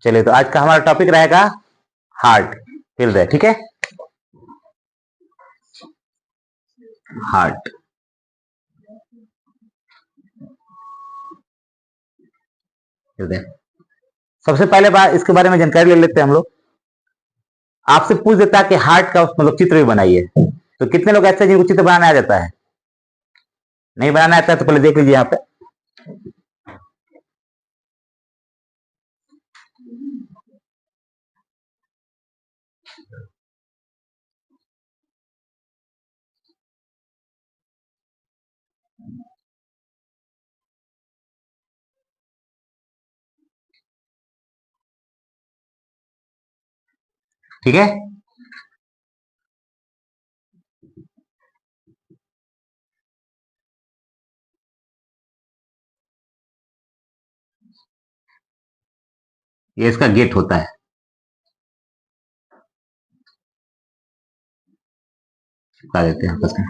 चलिए, तो आज का हमारा टॉपिक रहेगा हार्ट, हृदय। ठीक है, हार्ट, हृदय। सबसे पहले बात इसके बारे में जानकारी ले लेते हैं हम लोग। आपसे पूछ देता है कि हार्ट का मतलब चित्र भी बनाइए, तो कितने लोग ऐसे हैं जिनको चित्र बनाना आ जाता है? नहीं बनाना आता है तो पहले देख लीजिए यहाँ पे। ठीक है, ये इसका गेट होता है। चिपका देते हैं आपस में।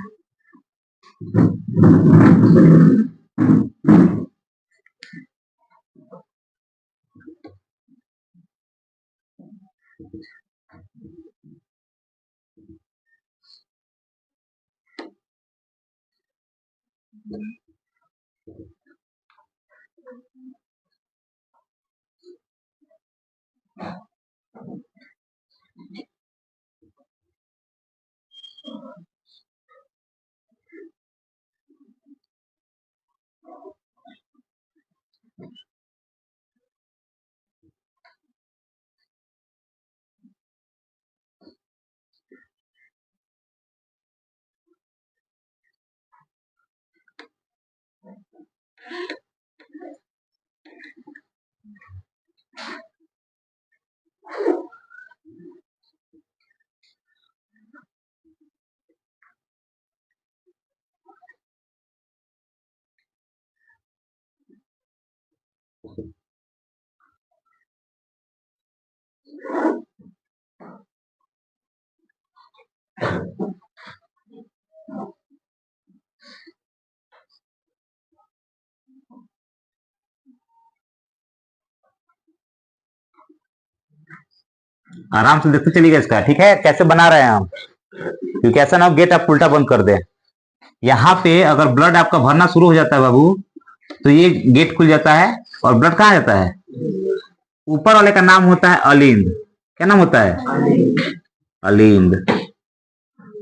आराम से देखते चलिएगा इसका। ठीक है, कैसे बना रहे हैं हम, क्योंकि ऐसा ना हो गेट आप उल्टा बंद कर दे। यहाँ पे अगर ब्लड आपका भरना शुरू हो जाता है बाबू, तो ये गेट खुल जाता है और ब्लड कहाँ जाता है? ऊपर वाले का नाम होता है अलिंद। क्या नाम होता है? अलिंद।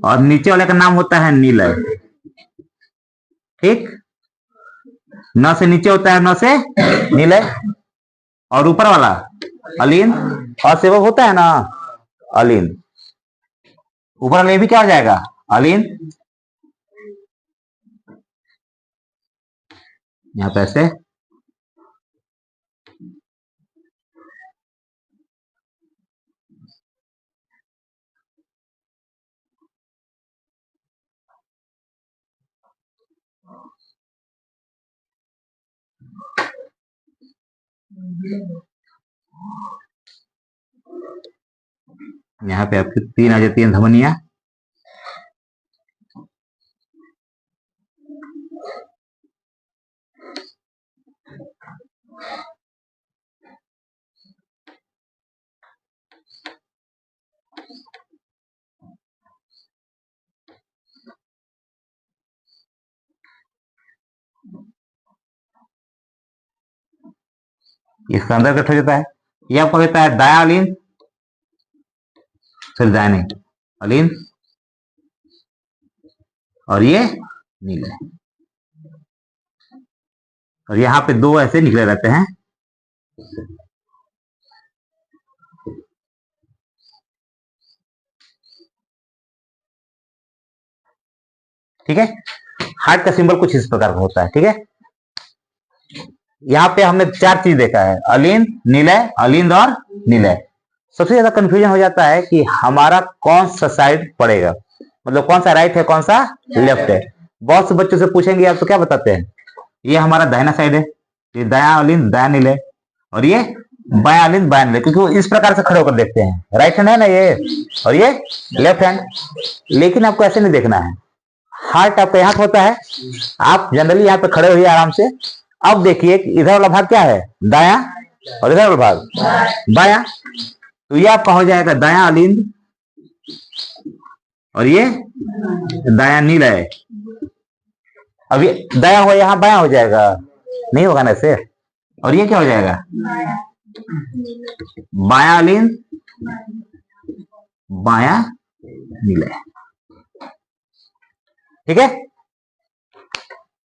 और नीचे वाले का नाम होता है नीलय। ठीक, न से नीचे होता है, न से नीलय। और ऊपर वाला अलिंद, और से वो होता है ना अलिंद। ऊपर वाले भी क्या हो जाएगा? अलिंद। यहाँ पे ऐसे यहाँ पे आपकी तीन आ जाती है धमनियां। इसका अंदर कट हो जाता है। ये आपको कहता है दाया अलिंद, फिर दाया नहीं अलिंद, और ये नीले। और यहाँ पे दो ऐसे निकले रहते हैं। ठीक है, हार्ट का सिंबल कुछ इस प्रकार का होता है। ठीक है, यहाँ पे हमने चार चीज देखा है, अलिंद, नीलय, अलिंद और नीलय। सबसे ज्यादा कंफ्यूजन हो जाता है कि हमारा कौन सा साइड पड़ेगा, मतलब कौन सा राइट है कौन सा लेफ्ट है। बहुत से बच्चों से पूछेंगे आप तो क्या बताते हैं? ये हमारा दाहिना साइड है, ये दाया अलिंद दाया नीलय, और ये बाया अलिंद बाया नीलय, क्योंकि वो इस प्रकार से खड़े होकर देखते हैं। राइट हैंड है ना ये, और ये लेफ्ट हैंड। लेकिन आपको ऐसे नहीं देखना है। हार्ट आपका यहाँ होता है, आप जनरली यहाँ पे खड़े हुए आराम से। अब देखिए इधर वाला भाग क्या है? दाया, और इधर वाला भाग बाया। तो ये आपका हो जाएगा दाया अलिंद और ये दाया निलय। अब ये दाया हो यहां बाया हो जाएगा, नहीं होगा ना ऐसे। और ये क्या हो जाएगा, बाया अलिंद बाया निलय। ठीक है,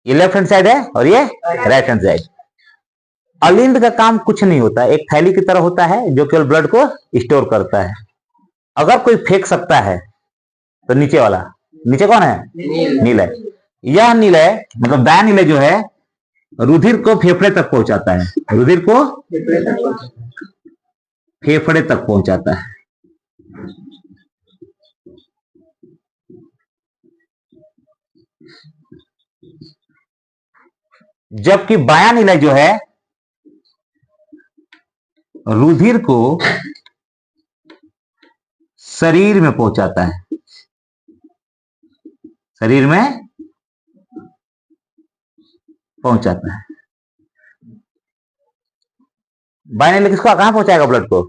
ये लेफ्ट हैंड साइड है और ये राइट हैंड साइड। अलिंद का काम कुछ नहीं होता, एक थैली की तरह होता है जो केवल ब्लड को स्टोर करता है। अगर कोई फेंक सकता है तो नीचे वाला, नीचे कौन है, नीलय। यह नीलय मतलब दाया नीलय जो है रुधिर को फेफड़े तक पहुंचाता है, रुधिर को फेफड़े तक पहुंचाता है। जबकि बाया नीलय जो है रुधिर को शरीर में पहुंचाता है, शरीर में पहुंचाता है। बाया नीलय किसको कहां पहुंचाएगा, ब्लड को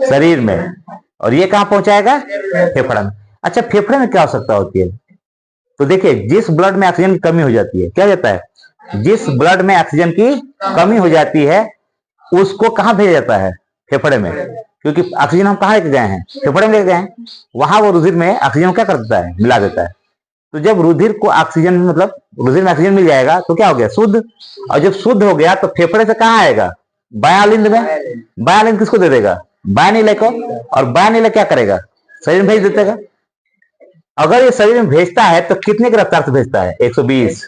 शरीर में, और ये कहां पहुंचाएगा, फेफड़ा में। अच्छा, फेफड़े में क्या आवश्यकता होती है, तो देखिए जिस ब्लड में ऑक्सीजन की कमी हो जाती है, क्या होता है, जिस ब्लड में ऑक्सीजन की कमी हो जाती है उसको कहां भेजा जाता है, फेफड़े में। क्योंकि ऑक्सीजन हम कहां लेके गए हैं, फेफड़े में लेके गए हैं। वहां वो रुधिर में ऑक्सीजन क्या कर देता है, मिला देता है। तो जब रुधिर को ऑक्सीजन मतलब रुधिर में ऑक्सीजन मिल जाएगा तो क्या हो गया, शुद्ध। और जब शुद्ध हो गया तो फेफड़े से कहां आएगा, बाया अलिंद में। बाया अलिंद किसको दे देगा, बाया नीलय को। और बाया नीलय क्या करेगा, शरीर में भेज देगा। अगर ये शरीर में भेजता है तो कितने की रफ्तार से भेजता है, 120।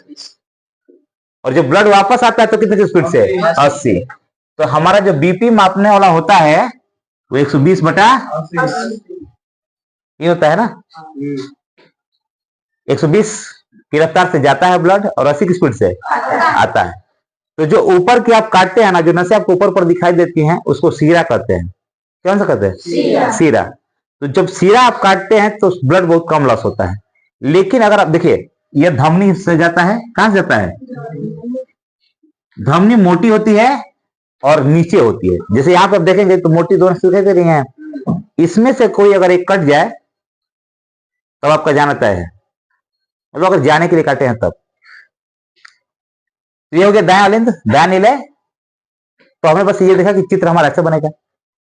और जब ब्लड वापस आता है तो कितने की स्पीड से, 80। तो हमारा जो बीपी मापने वाला होता है वो 120/80 ये होता है ना। 120 की रफ्तार से जाता है ब्लड और 80 की स्पीड से आता है। तो जो ऊपर की आप काटते हैं ना, जो नसें आपको ऊपर दिखाई देती हैं उसको सीरा कहते हैं। कौन सा कहते हैं, सीरा। तो जब सीरा आप काटते हैं तो ब्लड बहुत कम लॉस होता है। लेकिन अगर आप देखिए यह धमनी से जाता है, कहां से जाता है, धमनी मोटी होती है और नीचे होती है। जैसे यहाँ पे आप देखेंगे तो मोटी दोनों दिखाई दे रही हैं। इसमें से कोई अगर एक कट जाए तब आपका जाना तय है, मतलब अगर जाने के लिए काटे हैं तब। तो ये हो गया दाया अलिंद दाया नीलय। तो हमें बस ये देखा कि चित्र हमारा अच्छा बनेगा।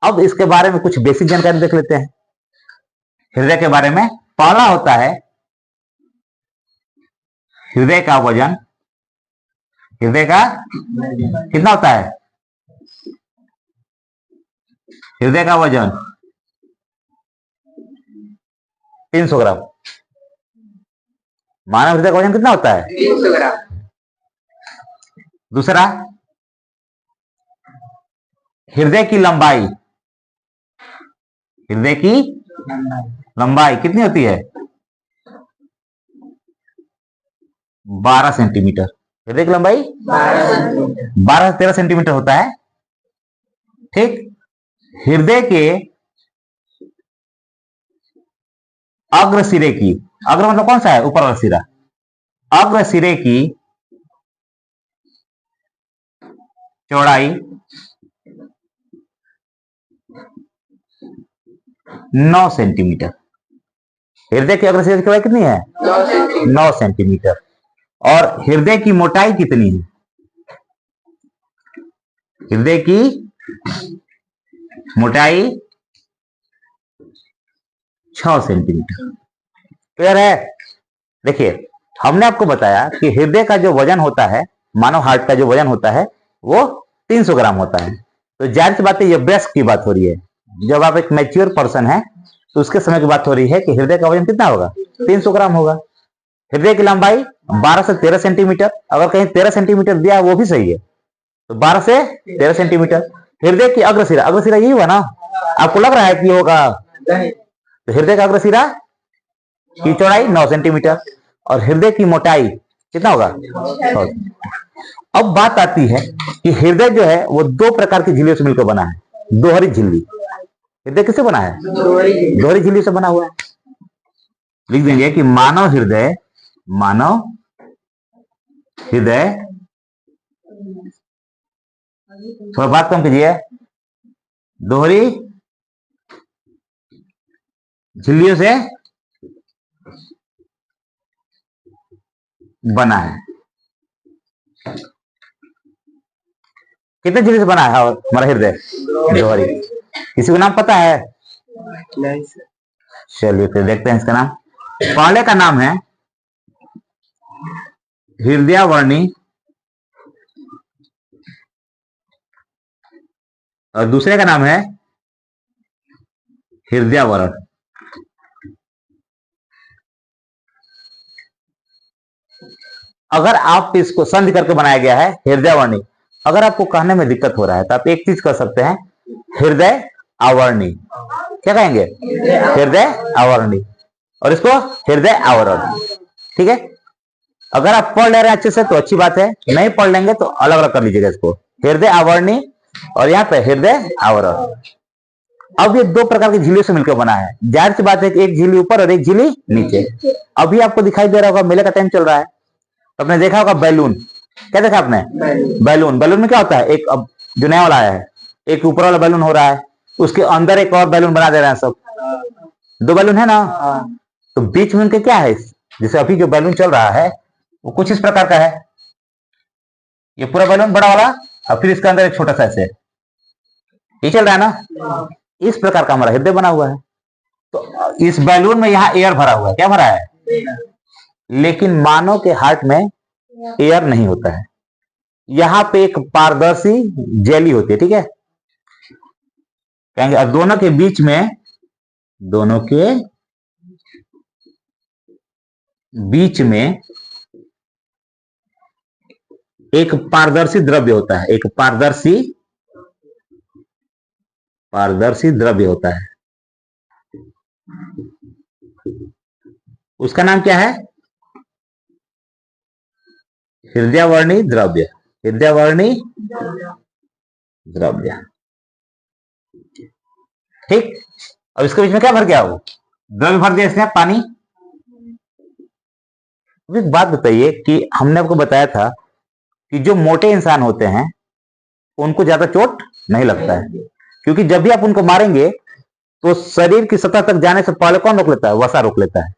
अब इसके बारे में कुछ बेसिक जानकारी देख लेते हैं हृदय के बारे में। पहला होता है हृदय का वजन। हृदय का कितना होता है, हृदय का वजन 300 ग्राम। मानव हृदय का वजन कितना होता है, 300 ग्राम। दूसरा, हृदय की लंबाई। हृदय की लंबाई कितनी होती है, 12 सेंटीमीटर। हृदय की लंबाई 12 से 13 सेंटीमीटर होता है। ठीक, हृदय के अग्र सिरे की, अग्र मतलब कौन सा है, ऊपर वाला सिरा, अग्र सिरे की चौड़ाई 9 सेंटीमीटर। हृदय की अग्र सिरे की चौड़ाई कितनी है, 9 सेंटीमीटर। और हृदय की मोटाई कितनी है, हृदय की मोटाई 6 सेंटीमीटर। क्लियर है। देखिए हमने आपको बताया कि हृदय का जो वजन होता है, मानव हार्ट का जो वजन होता है वो 300 ग्राम होता है। तो जाहिर सी बात है, ये वयस्क की बात हो रही है। जब आप एक मैच्योर पर्सन है तो उसके समय की बात हो रही है कि हृदय का वजन कितना होगा, 300 ग्राम होगा। हृदय की लंबाई 12 से 13 सेंटीमीटर। अगर कहीं 13 सेंटीमीटर दिया है वो भी सही है, तो 12 से 13 सेंटीमीटर। हृदय की अग्रशिरा, अग्रशिरा यही हुआ ना, आपको लग रहा है कि होगा, तो हृदय का अग्रशिरा की चौड़ाई 9 सेंटीमीटर और हृदय की मोटाई कितना होगा। अब बात आती है कि हृदय जो है वो 2 प्रकार की झिल्लियों से मिलकर बना है, दोहरी झिल्ली। हृदय किससे बना है, दोहरी झिल्ली से बना हुआ है। लिख देंगे कि मानव हृदय थोड़ा बात कम कीजिए। दोहरी झिल्लियों से बना है। कितने झिल्ली से बना है हमारा हृदय? दोहरी। किसी को नाम पता है? नहीं। चलिए फिर देखते हैं इसका नाम। पहले का नाम है हृदयावर्णी और दूसरे का नाम है हृदयावरण। अगर आप इसको संधि करके बनाया गया है हृदयावर्णी, अगर आपको कहने में दिक्कत हो रहा है तो आप एक चीज कर सकते हैं, हृदय आवरणी। क्या कहेंगे? हृदय आवरणी, और इसको हृदय आवरण। ठीक है, अगर आप पढ़ ले रहे हैं अच्छे से तो अच्छी बात है, नहीं पढ़ लेंगे तो अलग अलग कर लीजिएगा इसको, हृदय आवरणी और यहाँ पे हृदय आवरण। अब ये दो प्रकार की झिल्लियों से मिलकर बना है। जाहिर सी बात है कि एक झिल्ली ऊपर और एक झिल्ली नीचे। अभी आपको दिखाई दे रहा होगा, मेले का टाइम चल रहा है, तो आपने देखा होगा बैलून। क्या देखा आपने? बैलून। बैलून में क्या होता है, एक अब जो नया वाला आया है, एक ऊपर वाला बैलून हो रहा है, उसके अंदर एक और बैलून बना दे रहे हैं सब। दो बैलून है ना, तो बीच में उनके क्या है? जैसे अभी जो बैलून चल रहा है वो कुछ इस प्रकार का है। ये पूरा बैलून बड़ा वाला और फिर इसके अंदर एक छोटा सा ऐसे ये चल रहा है ना। इस प्रकार का हमारा हृदय बना हुआ है। तो इस बैलून में यहाँ एयर भरा हुआ है। क्या भरा है? लेकिन मानव के हार्ट में एयर नहीं होता है। यहाँ पे एक पारदर्शी जेली होती है। ठीक है, कहेंगे अब दोनों के बीच में, दोनों के बीच में एक पारदर्शी द्रव्य होता है। एक पारदर्शी द्रव्य होता है। उसका नाम क्या है? हृदयावर्णी द्रव्य। हृदयावर्णी द्रव्य। ठीक, अब इसके बीच में क्या भर गया? वो द्रव्य भर दिया इसने, पानी। एक बात बताइए कि हमने आपको बताया था कि जो मोटे इंसान होते हैं उनको ज्यादा चोट नहीं लगता है, क्योंकि जब भी आप उनको मारेंगे तो शरीर की सतह तक जाने से पहले कौन रोक लेता है? वसा रोक लेता है,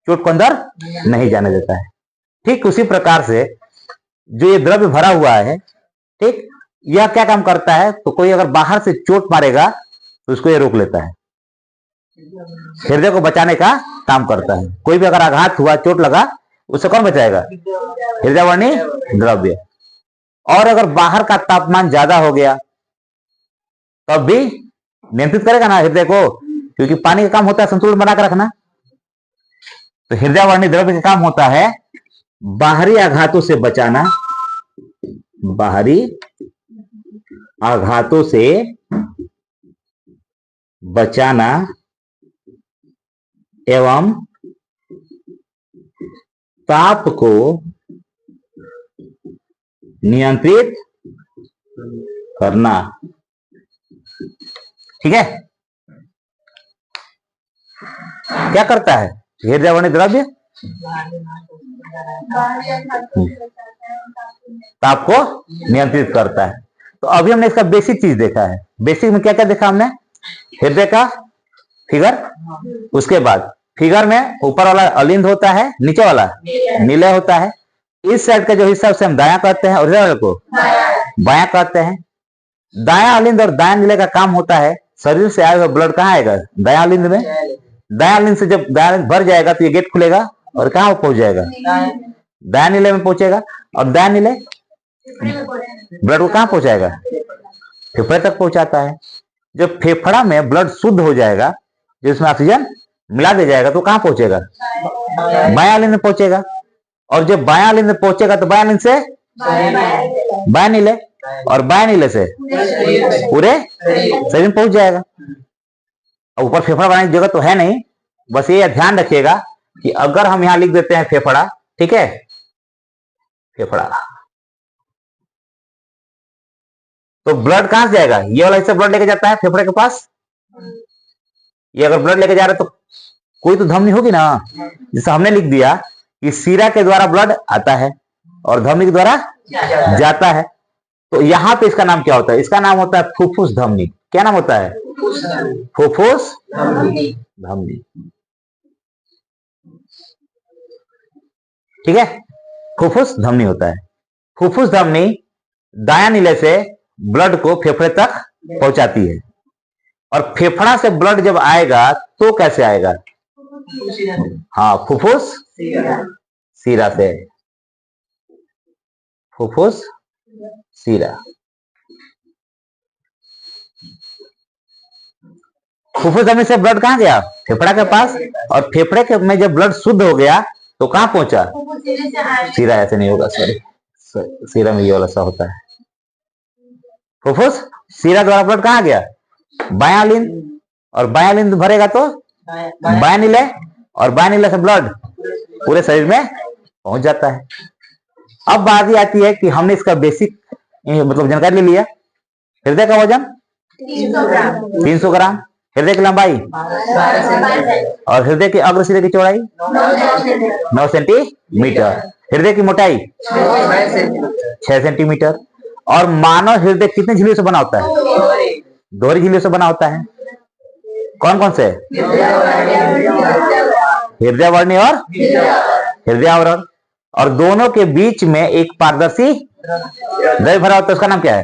चोट को अंदर नहीं जाने देता है। ठीक उसी प्रकार से जो ये द्रव्य भरा हुआ है, ठीक, यह क्या काम करता है? तो कोई अगर बाहर से चोट मारेगा तो उसको ये रोक लेता है, हृदय को बचाने का काम करता है। कोई भी अगर आघात हुआ, चोट लगा, उससे कौन बचाएगा? हृदयावर्णी द्रव्य। और अगर बाहर का तापमान ज्यादा हो गया तब भी नियंत्रित करेगा ना हृदय को, क्योंकि पानी का काम होता है संतुलन बनाकर रखना। तो हृदयावर्णी द्रव्य का काम होता है बाहरी आघातों से बचाना, बाहरी आघातों से बचाना एवं ताप को नियंत्रित करना। ठीक है, क्या करता है हृदयावर्णी द्रव्य? ताप को नियंत्रित करता है। तो अभी हमने इसका बेसिक चीज देखा है। बेसिक में क्या क्या देखा हमने? हृदय का फिगर, उसके बाद फिगर में ऊपर वाला अलिंद होता है, नीचे वाला नीले होता है। इस साइड का जो हिस्सा उसे हम दायां कहते हैं और इधर वाले को बायां कहते हैं। दायां अलिंद और दायां नीले का काम होता है, शरीर से आया हुआ ब्लड कहाँ आएगा? दायां अलिंद में। दायां अलिंद से जब दायां भर जाएगा तो ये गेट खुलेगा और कहाँ पहुंच जाएगा? दायां नीले में पहुंचेगा। और दायां नीले ब्लड को कहाँ पहुंचाएगा? फेफड़े तक पहुंचाता है। जब फेफड़ा में ब्लड शुद्ध हो जाएगा, जिसमें ऑक्सीजन मिला दिया जाएगा, तो कहाँ पहुंचेगा? बायां अलिंद में पहुंचेगा। और जब बायां अलिंद में पहुंचेगा तो बायां अलिंद से बायां नीले, और बायां नीले से पूरे शरीर में पहुंच जाएगा। और ऊपर फेफड़ा बनाने की जगह तो है नहीं, बस ये ध्यान रखिएगा कि अगर हम यहां लिख देते हैं फेफड़ा, ठीक है, फेफड़ा, तो ब्लड कहां से जाएगा? ये वाला हिस्सा ब्लड लेके जाता है फेफड़े के पास। ये अगर ब्लड लेके जा रहा है तो कोई तो धमनी होगी ना, जैसे हमने लिख दिया कि सीरा के द्वारा ब्लड आता है और धमनी के द्वारा जाता है। तो यहाँ पे इसका नाम क्या होता है? इसका नाम होता है फुफ्फुस धमनी। क्या नाम होता है? फुफ्फुस धमनी। ठीक है, फुफ्फुस धमनी होता है। फुफ्फुस धमनी दायां नीले से ब्लड को फेफड़े तक पहुंचाती है, और फेफड़ा से ब्लड जब आएगा तो कैसे आएगा? हाँ, फुफ्फुस सीरा से। फुफ्फुस सीरा। फुफ्फुस धमनी से ब्लड कहाँ गया? फेफड़ा के पास, और फेफड़े के में जब ब्लड शुद्ध हो गया तो कहाँ पहुंचा? सीरा। ऐसे नहीं होगा, सॉरी, सीरा में ये वाला सा होता है। फुफ्फुस सीरा द्वारा ब्लड कहाँ गया? बायां लिंग, और बायां लिंग भरेगा तो बायां नीले, और बायां नीले से ब्लड पूरे शरीर में पहुंच जाता है। अब बात आती है कि हमने इसका बेसिक मतलब जानकारी ले लिया। हृदय का वजन 300 ग्राम, हृदय की लंबाई, और हृदय के अग्रसिरे की चौड़ाई 9 सेंटीमीटर, हृदय की मोटाई 6 सेंटीमीटर, और मानव हृदय कितने झिल्लियों से बना होता है? दोहरी झिल्लियों से बना होता है। कौन कौन से? हृदय वर्णी और हृदय आवरण, और दोनों के बीच में एक पारदर्शी द्रव्य भरा होता है। उसका नाम क्या है?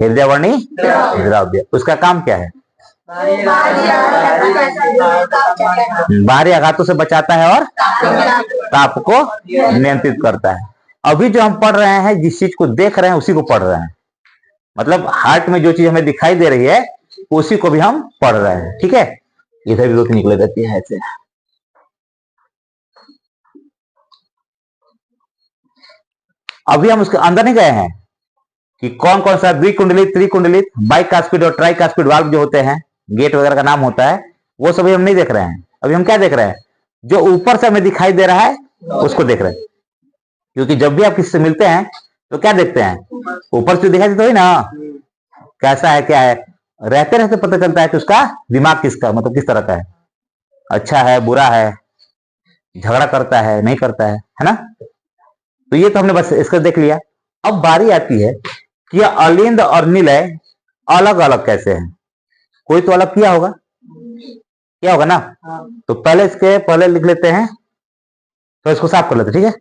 हृदय वर्णी द्रव्य। उसका काम क्या है? बाहरी आघातों से बचाता है और ताप को नियंत्रित करता है। अभी जो हम पढ़ रहे हैं, जिस चीज को देख रहे हैं उसी को पढ़ रहे हैं, मतलब हार्ट में जो चीज हमें दिखाई दे रही है उसी को भी हम पढ़ रहे हैं। ठीक है, इधर भी रोक निकले रहती है ऐसे। अभी हम उसके अंदर नहीं गए हैं कि कौन कौन सा द्विकुंडलित, त्रिकुंडलित, बाइकास्पिड और ट्राइकास्पिड वाल्व जो होते हैं, गेट वगैरह का नाम होता है, वो सभी हम नहीं देख रहे हैं। अभी हम क्या देख रहे हैं? जो ऊपर से हमें दिखाई दे रहा है उसको देख रहे हैं। क्योंकि जब भी आप किसी से मिलते हैं तो क्या देखते हैं? ऊपर से दिखाई देता है ना, कैसा है, क्या है। रहते रहते पता चलता है कि उसका दिमाग किसका, मतलब किस तरह का है, अच्छा है, बुरा है, झगड़ा करता है, नहीं करता है ना। तो ये तो हमने बस इसका देख लिया। अब बारी आती है कि अलिंद और निलय अलग अलग कैसे हैं। कोई तो अलग किया होगा, क्या होगा ना। तो पहले इसके पहले लिख लेते हैं, तो इसको साफ कर लेते, ठीक है।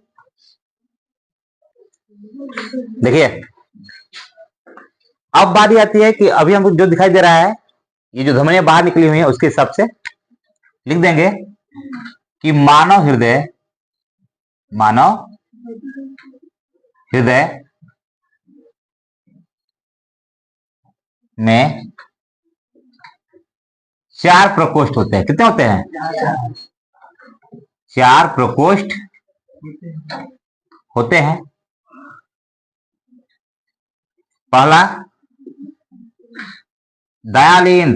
देखिए, अब बारी आती है कि अभी हमको जो दिखाई दे रहा है, ये जो धमनियां बाहर निकली हुई है उसके हिसाब से लिख देंगे कि मानव हृदय में 4 प्रकोष्ठ होते हैं। कितने होते हैं? 4 प्रकोष्ठ होते हैं। पहला दयालीन,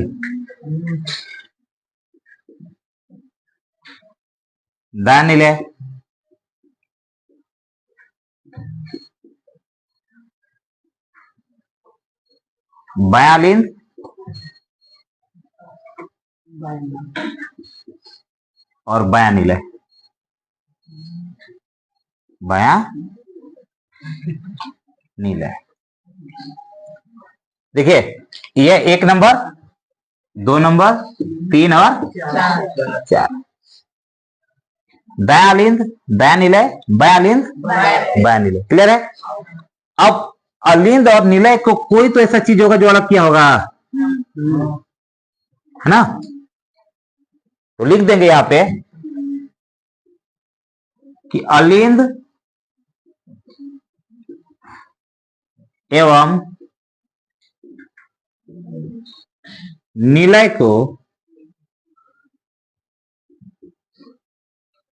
दयानीले, बयालीन और बयानीले, नीले। देखिए, ये 1 नंबर, 2 नंबर, 3 और 4। दयालिंद, दयानीले, बयालिंद, बयानीले। क्लियर है? अब अलिंद और निलय को कोई तो ऐसा चीज होगा जो अलग किया होगा, है ना। तो लिख देंगे यहां पे कि अलिंद एवं निलय को,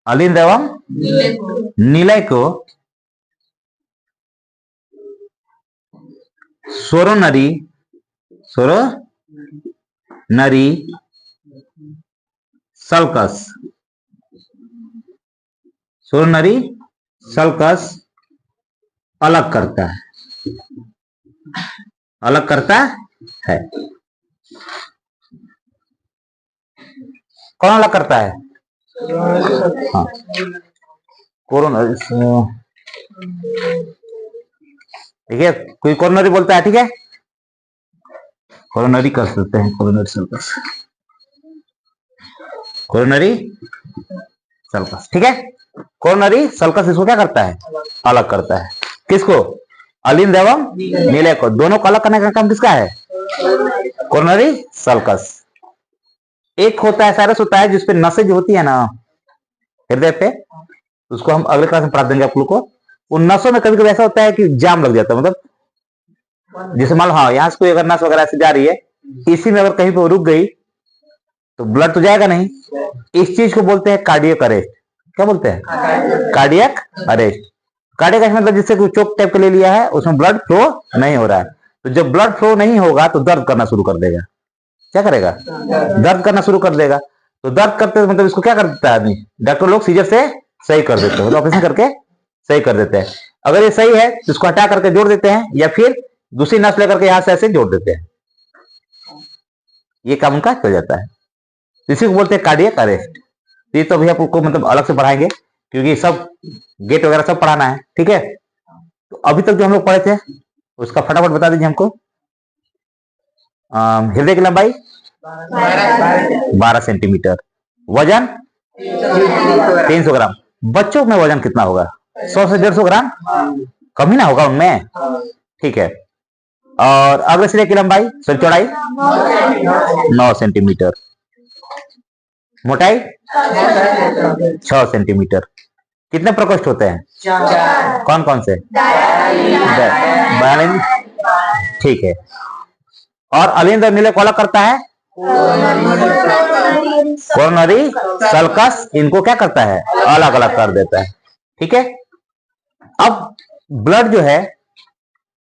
अलिंद एवं निलय को स्वरोनरी सल्कस, स्वरोनरी सल्कस अलग करता है। कौन अलग करता है? हाँ, कोरोना ठीक है, कोई कोरोनरी बोलता है, ठीक है, कोरोनरी कर सकते हैं, कोरोनरी सल्कस, कोरोनरी सल्कस, ठीक है। कोरोनरी सल्कस इसको क्या करता है, अलग करता है। किसको, अलिंद एवं नीले को, दोनों को अलग करने का काम किसका है, कोरोनरी सल्कस। एक होता है साइरस होता है जिसपे नसें जो होती है ना हृदय पे, उसको हम अगले क्लास में पढ़ा देंगे आप लोग को। उन नसों में कभी कभी ऐसा होता है कि जाम लग जाता है, मतलब जैसे मान लो हाँ यहाँ से कोई अगर नस वगैरह से जा रही है, इसी में अगर कहीं पे रुक गई तो ब्लड तो जाएगा नहीं। इस चीज को बोलते हैं कार्डियक अरेस्ट। क्या बोलते हैं, कार्डियक अरेस्ट। कार्डियक अरेस्ट मतलब जिससे कोई चोक टाइप का ले लिया है, उसमें ब्लड फ्लो नहीं हो रहा है, तो जब ब्लड फ्लो नहीं होगा तो दर्द करना शुरू कर देगा। क्या करेगा, दर्द करना शुरू कर देगा। तो दर्द करते मतलब इसको क्या कर देता है आदमी, डॉक्टर लोग सीजर से सही कर देते हैं, मतलब ऑपरेशन करके सही कर देते हैं। अगर ये सही है तो इसको हटा करके जोड़ देते हैं, या फिर दूसरी नस लेकर के यहां से ऐसे जोड़ देते हैं, ये काम उनका चल जाता है। इसी को बोलते हैं कार्डियक अरेस्ट। ये तो अभी आपको मतलब अलग से पढ़ाएंगे, क्योंकि सब गेट वगैरह सब पढ़ाना है, ठीक है। तो अभी तक जो हम लोग पढ़े थे उसका फटाफट बता दीजिए हमको। हृदय की लंबाई 12 सेंटीमीटर, वजन 300 ग्राम। बच्चों में वजन कितना होगा, 100 से 150 ग्राम, कम ही ना होगा उनमें, ठीक है। और अग्रसिरे की लंबाई सर चौड़ाई 9 सेंटीमीटर, मोटाई 6 सेंटीमीटर। कितने प्रकोष्ठ होते हैं, कौन कौन से, बयालीन, ठीक है। और अलिंद और नीले को अलग करता है कोरोनरी सल्कस, इनको क्या करता है, अलग अलग कर देता है, ठीक है। अब ब्लड जो है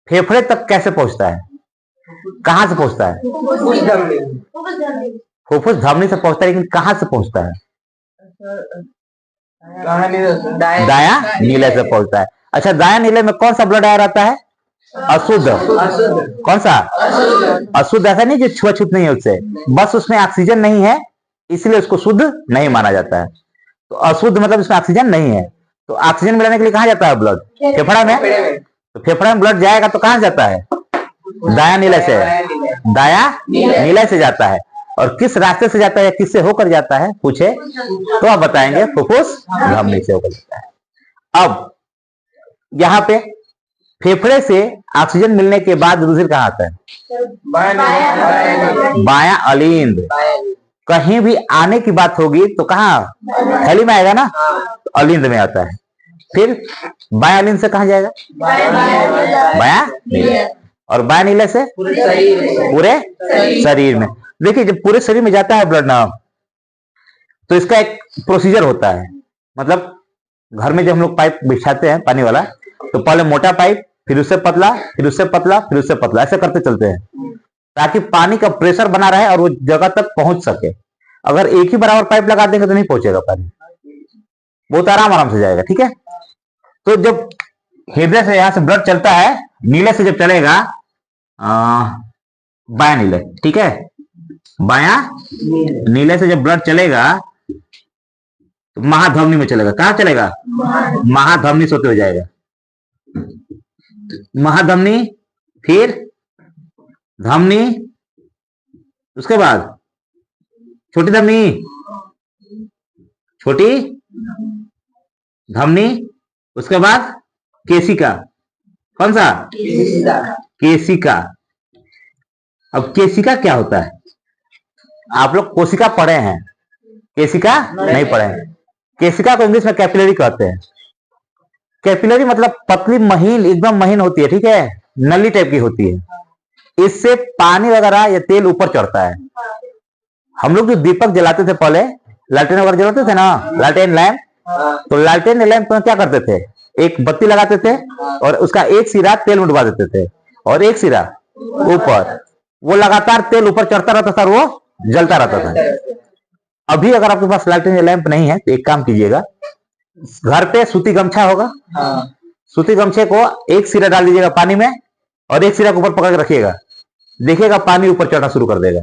फेफड़े तक कैसे पहुंचता है, कहां से पहुंचता है, फुफ्फुस धमनी से पहुंचता है, लेकिन कहां से पहुंचता है, दाया नीले से पहुंचता है। अच्छा, दाया नीले में कौन सा ब्लड आया रहता है, अशुद्ध। कौन सा, अशुद्ध। ऐसा नहीं जो छुआछूत नहीं है उससे, बस उसमें ऑक्सीजन नहीं है इसलिए उसको शुद्ध नहीं माना जाता है। तो अशुद्ध मतलब इसमें ऑक्सीजन नहीं है, तो ऑक्सीजन मिलाने के लिए कहां जाता है ब्लड, फेफड़ा में। तो फेफड़ा में ब्लड जाएगा तो कहां जाता है, दाया नीले से, दाया नीले से जाता है। और किस रास्ते से जाता है, किससे होकर जाता है पूछे तो आप बताएंगे, फुफ्फुस धमनी से होकर जाता है। अब यहाँ पे फेफड़े से ऑक्सीजन मिलने के बाद रुधिर कहाँ आता है, बायां अलिंद। कहीं भी आने की बात होगी तो कहाँ, थैली में आएगा ना, तो अलिंद में आता है। फिर बायां अलिंद से कहाँ जाएगा, बायां नीले, और बायां नीले से पूरे शरीर में। देखिए जब पूरे शरीर में जाता है ब्लड ना, तो इसका एक प्रोसीजर होता है। मतलब घर में जब हम लोग पाइप बिछाते हैं पानी वाला, तो पहले मोटा पाइप, फिर उससे पतला, फिर उससे पतला, फिर उससे पतला, ऐसे करते चलते हैं ताकि पानी का प्रेशर बना रहे और वो जगह तक पहुंच सके। अगर एक ही बराबर पाइप लगा देंगे तो नहीं पहुंचेगा पानी, बहुत आराम से जाएगा, ठीक है। तो जब हृदय से यहां से ब्लड चलता है, नीले से जब चलेगा बायां नीले, ठीक है, बायां नीले से जब ब्लड चलेगा तो महाधमनी में चलेगा। कहां चलेगा, महाधमनी से होते हो जाएगा, महाधमनी, फिर धमनी, उसके बाद छोटी धमनी, छोटी धमनी, उसके बाद केशिका। कौन सा, केशिका। अब केशिका क्या होता है, आप लोग कोशिका पढ़े हैं, केशिका नहीं पढ़े हैं। केशिका को इंग्लिश में कैपिलरी कहते हैं। कैपिलरी मतलब पतली महीन, एकदम महीन होती है, ठीक है, नली टाइप की होती है। इससे पानी वगैरह या तेल ऊपर चढ़ता है। हम लोग जो दीपक जलाते थे पहले, लालटेन वगैरह जलाते थे ना, लालटेन लैंप, तो लालटेन लैंप में क्या करते थे, एक बत्ती लगाते थे और उसका एक सिरा तेल में डुबा देते थे और एक सिरा ऊपर, वो लगातार तेल ऊपर चढ़ता रहता था, वो जलता रहता था। अभी अगर आपके पास लालटेन लैंप नहीं है तो एक काम कीजिएगा, घर पे सूती गमछा होगा, सूती गमछे को एक सिरा डाल दीजिएगा पानी में और एक सिरा को ऊपर पकड़ के रखिएगा, देखिएगा पानी ऊपर चढ़ना शुरू कर देगा,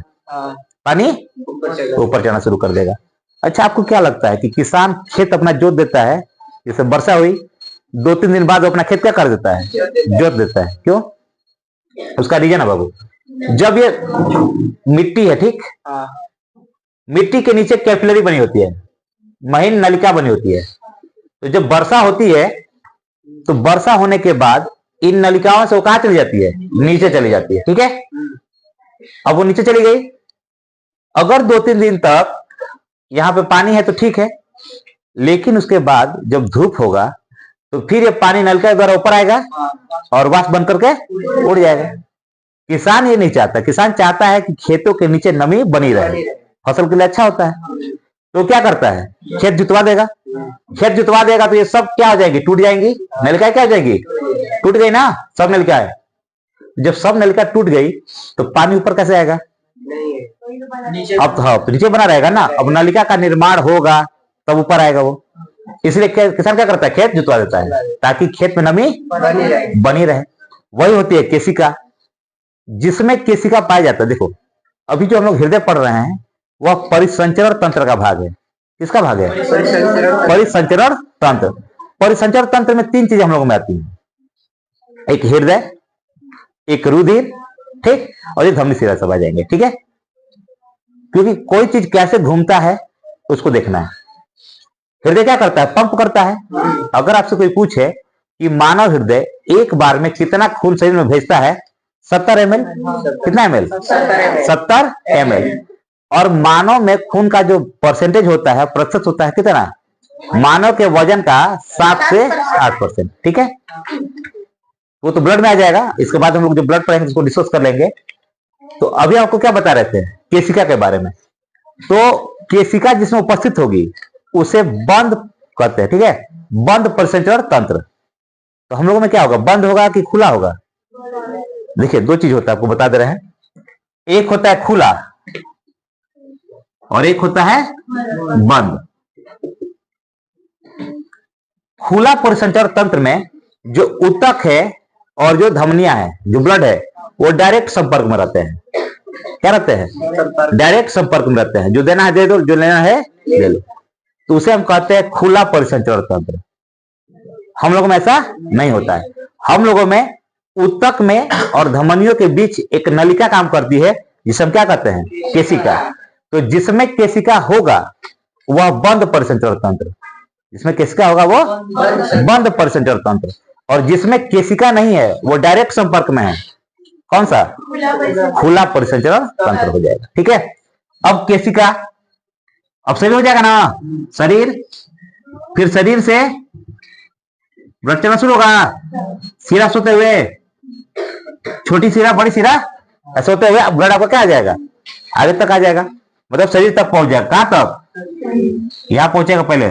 पानी ऊपर चढ़ना शुरू कर देगा। अच्छा, आपको क्या लगता है कि किसान खेत अपना जोत देता है, जैसे वर्षा हुई 2-3 दिन बाद वो अपना खेत क्या कर देता है, जोत देता है। क्यों? उसका रीजन है बाबू, जब ये मिट्टी है, ठीक, मिट्टी के नीचे कैपिलरी बनी होती है, महीन नलिका बनी होती है। तो जब वर्षा होती है तो वर्षा होने के बाद इन नलिकाओं से वो कहां चली जाती है, नीचे चली जाती है, ठीक है। अब वो नीचे चली गई, अगर 2-3 दिन तक यहां पे पानी है तो ठीक है, लेकिन उसके बाद जब धूप होगा तो फिर ये पानी नलका के द्वारा ऊपर आएगा और वाष्प बन करके उड़ जाएगा। किसान ये नहीं चाहता, किसान चाहता है कि खेतों के नीचे नमी बनी रहे, फसल के लिए अच्छा होता है। तो क्या करता है, खेत जुतवा देगा, खेत जुतवा देगा तो ये सब क्या हो जाएगी, टूट जाएंगी, नलिका क्या हो जाएगी, टूट गई ना, सब नलिका है। जब सब नलिका टूट गई तो पानी ऊपर कैसे आएगा, अब तो नीचे बना रहेगा ना। अब नलिका का निर्माण होगा तब ऊपर आएगा वो, इसलिए किसान क्या करता है, खेत जुतवा देता है ताकि खेत में नमी बनी रहे। वही होती है केशिका, जिसमें केशिका पाया जाता है। देखो अभी जो हम लोग हृदय पढ़ रहे हैं वह परिसंचरण तंत्र का भाग है। किसका भाग है, परिसंचरण तंत्र। परिसंचरण तंत्र में 3 चीजें हम लोगों में आती हैं, एक हृदय, एक रुधिर, ठीक, और एक धमनी शिरा सब आ जाएंगे, ठीक है। क्योंकि कोई चीज कैसे घूमता है उसको देखना है। हृदय क्या करता है, पंप करता है। अगर आपसे कोई पूछे कि मानव हृदय एक बार में कितना खून शरीर में भेजता है, 70 ml, कितना ml, 70 ml। और मानव में खून का जो परसेंटेज होता है, प्रतिशत होता है कितना, मानव के वजन का 7 से 8%, ठीक है। वो तो ब्लड में आ जाएगा, इसके बाद हम लोग जो ब्लड पढ़ेंगे उसको डिस्कस कर लेंगे। तो अभी आपको क्या बता रहे थे, केशिका के बारे में। तो केशिका जिसमें उपस्थित होगी उसे बंद कहते हैं, ठीक है, बंद परिसंचरण तंत्र। तो हम लोगों में क्या होगा, बंद होगा कि खुला होगा। देखिए 2 चीज होता है, आपको बता दे रहे हैं, एक होता है खुला और एक होता है बंद। खुला परिसंचरण तंत्र में जो ऊतक है और जो धमनियां है, जो ब्लड है, वो डायरेक्ट संपर्क में रहते हैं। क्या रहते हैं, डायरेक्ट संपर्क में रहते हैं। जो देना है दे दो, जो लेना है ले लो। तो उसे हम कहते हैं खुला परिसंचरण तंत्र। हम लोगों में ऐसा नहीं होता है। हम लोगों में ऊतक में और धमनियों के बीच एक नलिका काम करती है, जिसे हम क्या कहते हैं, केशिका। तो जिसमें केशिका होगा वह बंद परिसंचरण तंत्र, जिसमें केशिका होगा वो बंद परिसंचरण तंत्र, और जिसमें केशिका नहीं है वो डायरेक्ट संपर्क में है, कौन सा, खुला परिसंचरण तंत्र हो जाएगा, ठीक है। अब केशिका, अब शरीर हो जाएगा ना, शरीर, फिर शरीर से ब्लड चलना शुरू होगा, सिरा सोते हुए, छोटी सिरा बड़ी सिरा ऐसे होते हुए अब ब्लड आपका क्या आ जाएगा, आगे तक आ जाएगा, मतलब शरीर तक पहुंच जाएगा। कहां तक, यहां पहुंचेगा पहले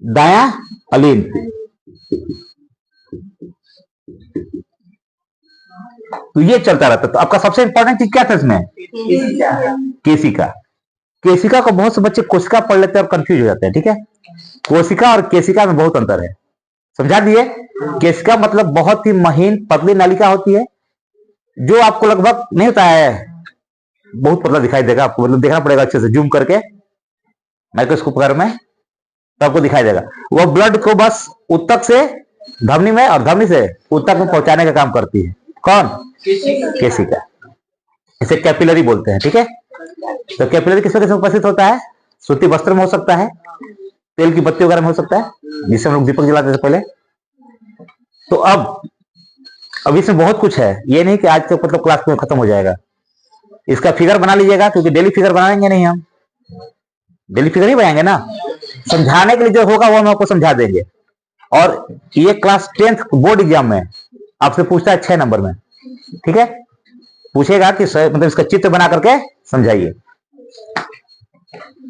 दाया अलीन, तो ये चलता रहता है। तो आपका सबसे इंपॉर्टेंट चीज क्या था इसमें, केशिका। केशिका को बहुत से बच्चे कोशिका पढ़ लेते हैं और कंफ्यूज हो जाते हैं, ठीक है। कोशिका और केशिका में बहुत अंतर है, समझा दिए। केशिका मतलब बहुत ही महीन पतली नलिका होती है, जो आपको लगभग नहीं होता है, बहुत पतला दिखाई देगा आपको, मतलब देखना पड़ेगा अच्छे से जूम करके माइक्रोस्कोप वगैरह में, तो आपको दिखाई देगा। वह ब्लड को बस ऊतक से धमनी में और धमनी से ऊतक में पहुंचाने का काम करती है। कौन, केशिका। इसे कैपिलरी बोलते हैं, ठीक है। तो कैपिलरी किसमें किसमें उपस्थित होता है, सूती वस्त्र में हो सकता है, तेल की बत्ती वगैरह में हो सकता है, जिससे हम लोग दीपक जलाते थे पहले। तो अब इसमें बहुत कुछ है, ये नहीं कि आज तक मतलब क्लास में खत्म हो जाएगा। इसका फिगर बना लीजिएगा, क्योंकि डेली फिगर बनाएंगे नहीं, हम डेली फिगर ही बनाएंगे ना, समझाने के लिए जो होगा वो हम आपको समझा देंगे। और ये क्लास 10th बोर्ड एग्जाम में आपसे पूछता है 6 नंबर में, ठीक है, पूछेगा कि मतलब इसका चित्र बना करके समझाइए,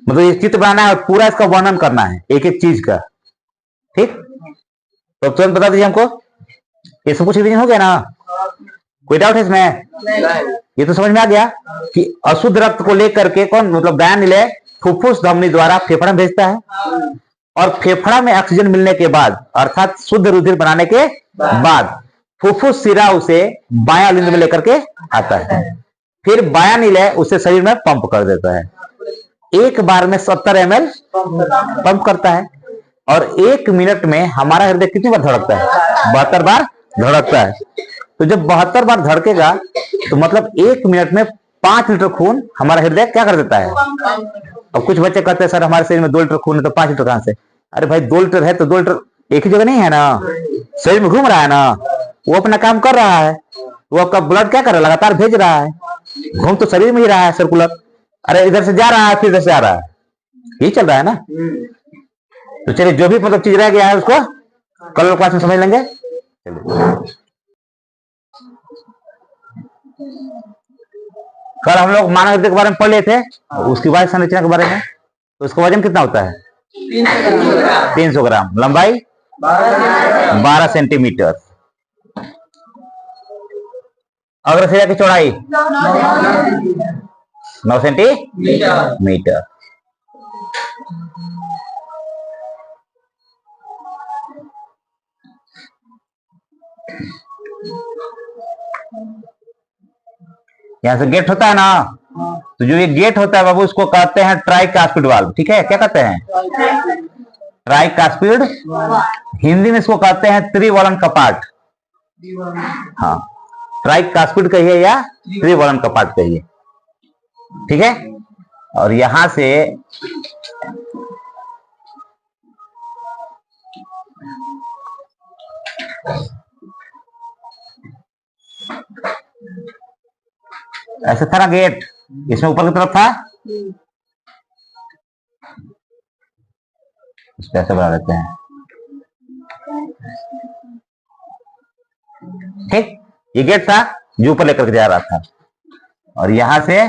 मतलब ये चित्र बनाना है और पूरा इसका वर्णन करना है एक एक चीज का, ठीक। तो तुरंत बता दीजिए हमको, ये सब कुछ रिवीजन हो गया ना, कोई डाउट है इसमें, ये तो समझ में आ गया कि अशुद्ध रक्त को लेकर के कौन, मतलब दायां फुफ्फुस धमनी द्वारा फेफड़ा में भेजता है, और फेफड़ा में ऑक्सीजन मिलने के बाद अर्थात शुद्ध रुधिर बनाने के बाद फुफ्फुस शिरा उसे बायां लिंग में लेकर के आता है, फिर बायां नीले उसे शरीर में पंप कर देता है। एक बार में 70 ml पंप करता है, और 1 मिनट में हमारा हृदय कितनी बार धड़कता है? 72 बार धड़कता है। तो जब 72 बार धड़केगा तो मतलब 1 मिनट में 5 लीटर खून हमारा हृदय क्या कर देता है? अब कुछ बच्चे कहते हैं सर हमारे शरीर में 2 लीटर खून है तो 5 लीटर कहां से? अरे भाई 2 लीटर है तो 2 लीटर एक ही जगह नहीं है ना, शरीर में घूम रहा है ना, वो अपना काम कर रहा है, वो आपका ब्लड क्या कर रहा है? लगातार भेज रहा है, घूम तो शरीर में ही रहा है सर्कुलर। अरे इधर से जा रहा है फिर इधर से आ रहा है, यही चल रहा है ना। तो चलिए जो भी मतलब चीज रह गया है उसको कल क्लास में समझ लेंगे। चलिए कल हम लोग मानव हृदय के बारे में पढ़ लिए थे, उसकी वायु संरचना के बारे में। तो उसका वजन कितना होता है? 300 ग्राम। लंबाई 12 सेंटीमीटर। अग्रशिरा की चौड़ाई 9 सेंटीमीटर। यहां से गेट होता है ना, तो जो ये गेट होता है बाबू उसको कहते हैं ट्राइकास्पिड वाल्व। ठीक है, क्या कहते हैं? ट्राइकास्पिड। हिंदी में इसको कहते हैं त्रिवलन कपाट। हाँ, ट्राइकास्पिड कहिए या त्रिवलन कपाट कहिए। ठीक है, और यहां से ऐसे था ना गेट, इसमें ऊपर की तरफ था, इसको ऐसे बना देते हैं। ठीक, ये गेट था जो ऊपर लेकर के जा रहा था, और यहां से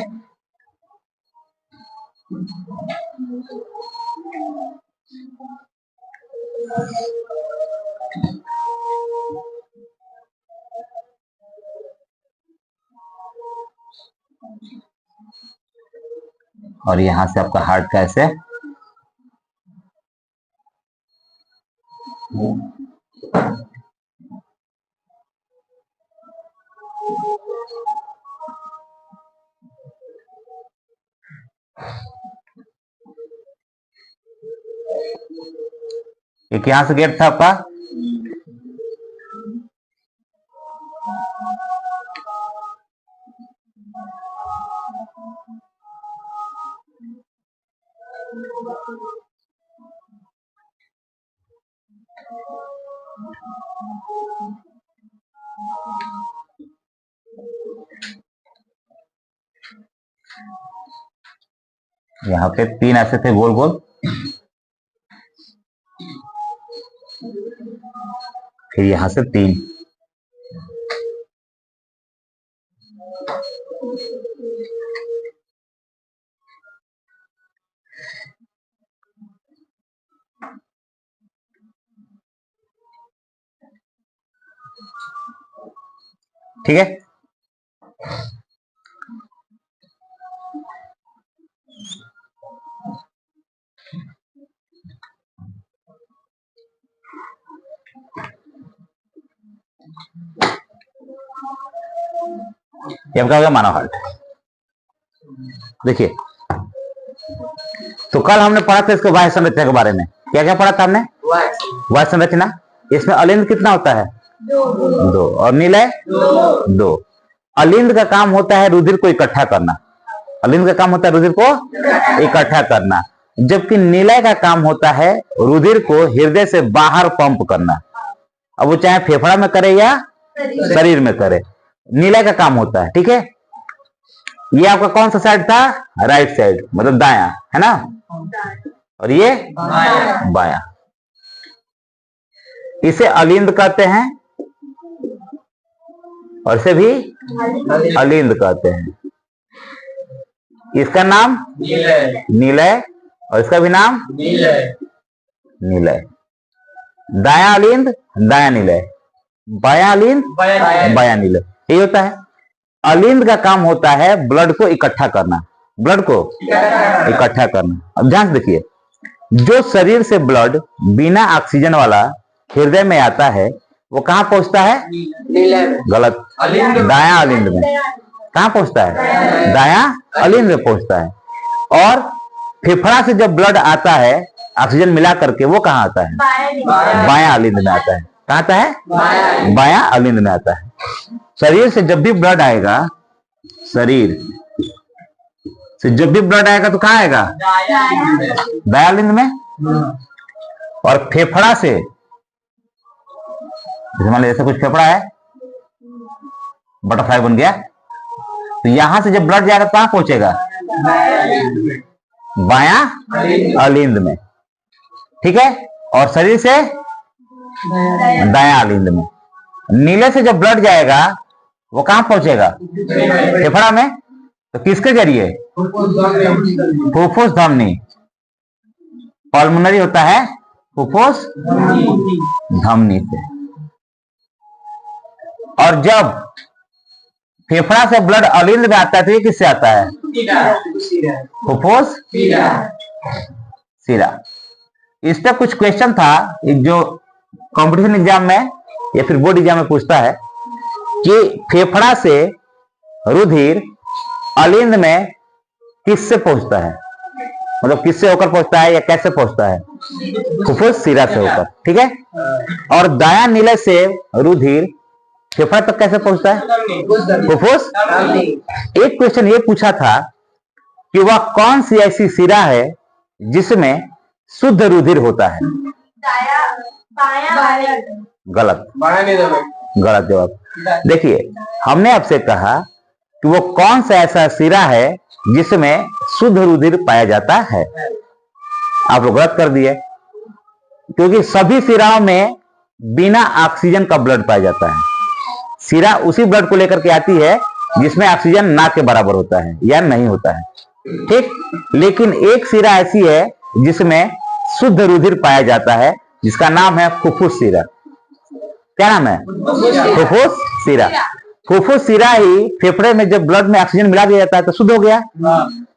और यहां से आपका हार्ट का ऐसे एक यहां से गेट था आपका, यहाँ पे 3 ऐसे थे गोल गोल, फिर यहां से 3, ठीक है। ये आपका हो गया मानव हार्ट। देखिए, तो कल हमने पढ़ा था इसको वायु संरचना के बारे में। क्या क्या पढ़ा था हमने? वायु संरचना। इसमें अलिंद कितना होता है? 2। और निलय 2। अलिंद का काम होता है रुधिर को इकट्ठा करना, अलिंद का काम होता है रुधिर को इकट्ठा करना, जबकि निलय का काम होता है रुधिर को हृदय से बाहर पंप करना। अब वो चाहे फेफड़ा में करे या शरीर में करे, निलय का काम होता है। ठीक है, ये आपका कौन सा साइड था? राइट साइड, मतलब दायां, है ना, और ये बायां। इसे अलिंद कहते हैं और इसे भी अलिंद कहते हैं। इसका नाम निलय और इसका भी नाम निलय। दायां अलिंद दायां निलय, बायां अलिंद बायां निलय, यही होता है। अलिंद का काम होता है ब्लड को इकट्ठा करना, ब्लड को इकट्ठा करना। अब ध्यान से देखिए, जो शरीर से ब्लड बिना ऑक्सीजन वाला हृदय में आता है वो कहां पहुंचता है? गलत, दायां अलिंद में। कहां पहुंचता है? दायां अलिंद में पहुंचता है। और फेफड़ा से जब ब्लड आता है ऑक्सीजन मिला करके वो कहाँ आता है? बायां अलिंद में आता है। कहाँ आता है? बायां अलिंद में आता है। शरीर से जब भी ब्लड आएगा, शरीर से जब भी ब्लड आएगा तो कहाँ आएगा? दायां अलिंद में। और फेफड़ा से, मान लीजिए जैसे कुछ फेफड़ा है, बटरफ्लाई बन गया, तो यहां से जब ब्लड जाएगा कहां पहुंचेगा? बायां अलिंद में। ठीक है। और शरीर से दायां अलिंद में। नीले से जब ब्लड जाएगा वो कहां पहुंचेगा? फेफड़ा में। तो किसके जरिए? फुफ्फुस धमनी। पल्मोनरी होता है फुफ्फुस धमनी से। और जब फेफड़ा से ब्लड अलिंद में आता है तो ये किससे आता है? फुफ्फुस सिरा। इस पर कुछ क्वेश्चन था जो कंपटीशन एग्जाम में या फिर बोर्ड एग्जाम में पूछता है कि फेफड़ा से रुधिर अलिंद में किससे पहुंचता है, मतलब किससे होकर पहुंचता है या कैसे पहुंचता है? फुफ्फुस सिरा से होकर। ठीक है। और दायां नीले से रुधिर फेफड़ा तक कैसे पहुंचता है? फुफ्फुस। एक क्वेश्चन ये पूछा था कि वह कौन सी ऐसी सिरा है जिसमें शुद्ध रुधिर होता है? गलत, गलत जवाब। देखिए, हमने आपसे कहा कि वो कौन सा ऐसा सिरा है जिसमें शुद्ध रुधिर पाया जाता है। आप लोग गलत कर दिए, क्योंकि सभी सिराओं में बिना ऑक्सीजन का ब्लड पाया जाता है। सिरा उसी ब्लड को लेकर के आती है जिसमें ऑक्सीजन ना के बराबर होता है या नहीं होता है। ठीक। लेकिन एक सिरा ऐसी है जिसमें शुद्ध रुधिर पाया जाता है, जिसका नाम है फुफ्फुस सिरा। क्या नाम है? फुफ्फुस सिरा। फुफ्फुस सिरा ही फेफड़े में जब ब्लड में ऑक्सीजन मिला दिया जाता है तो शुद्ध हो गया।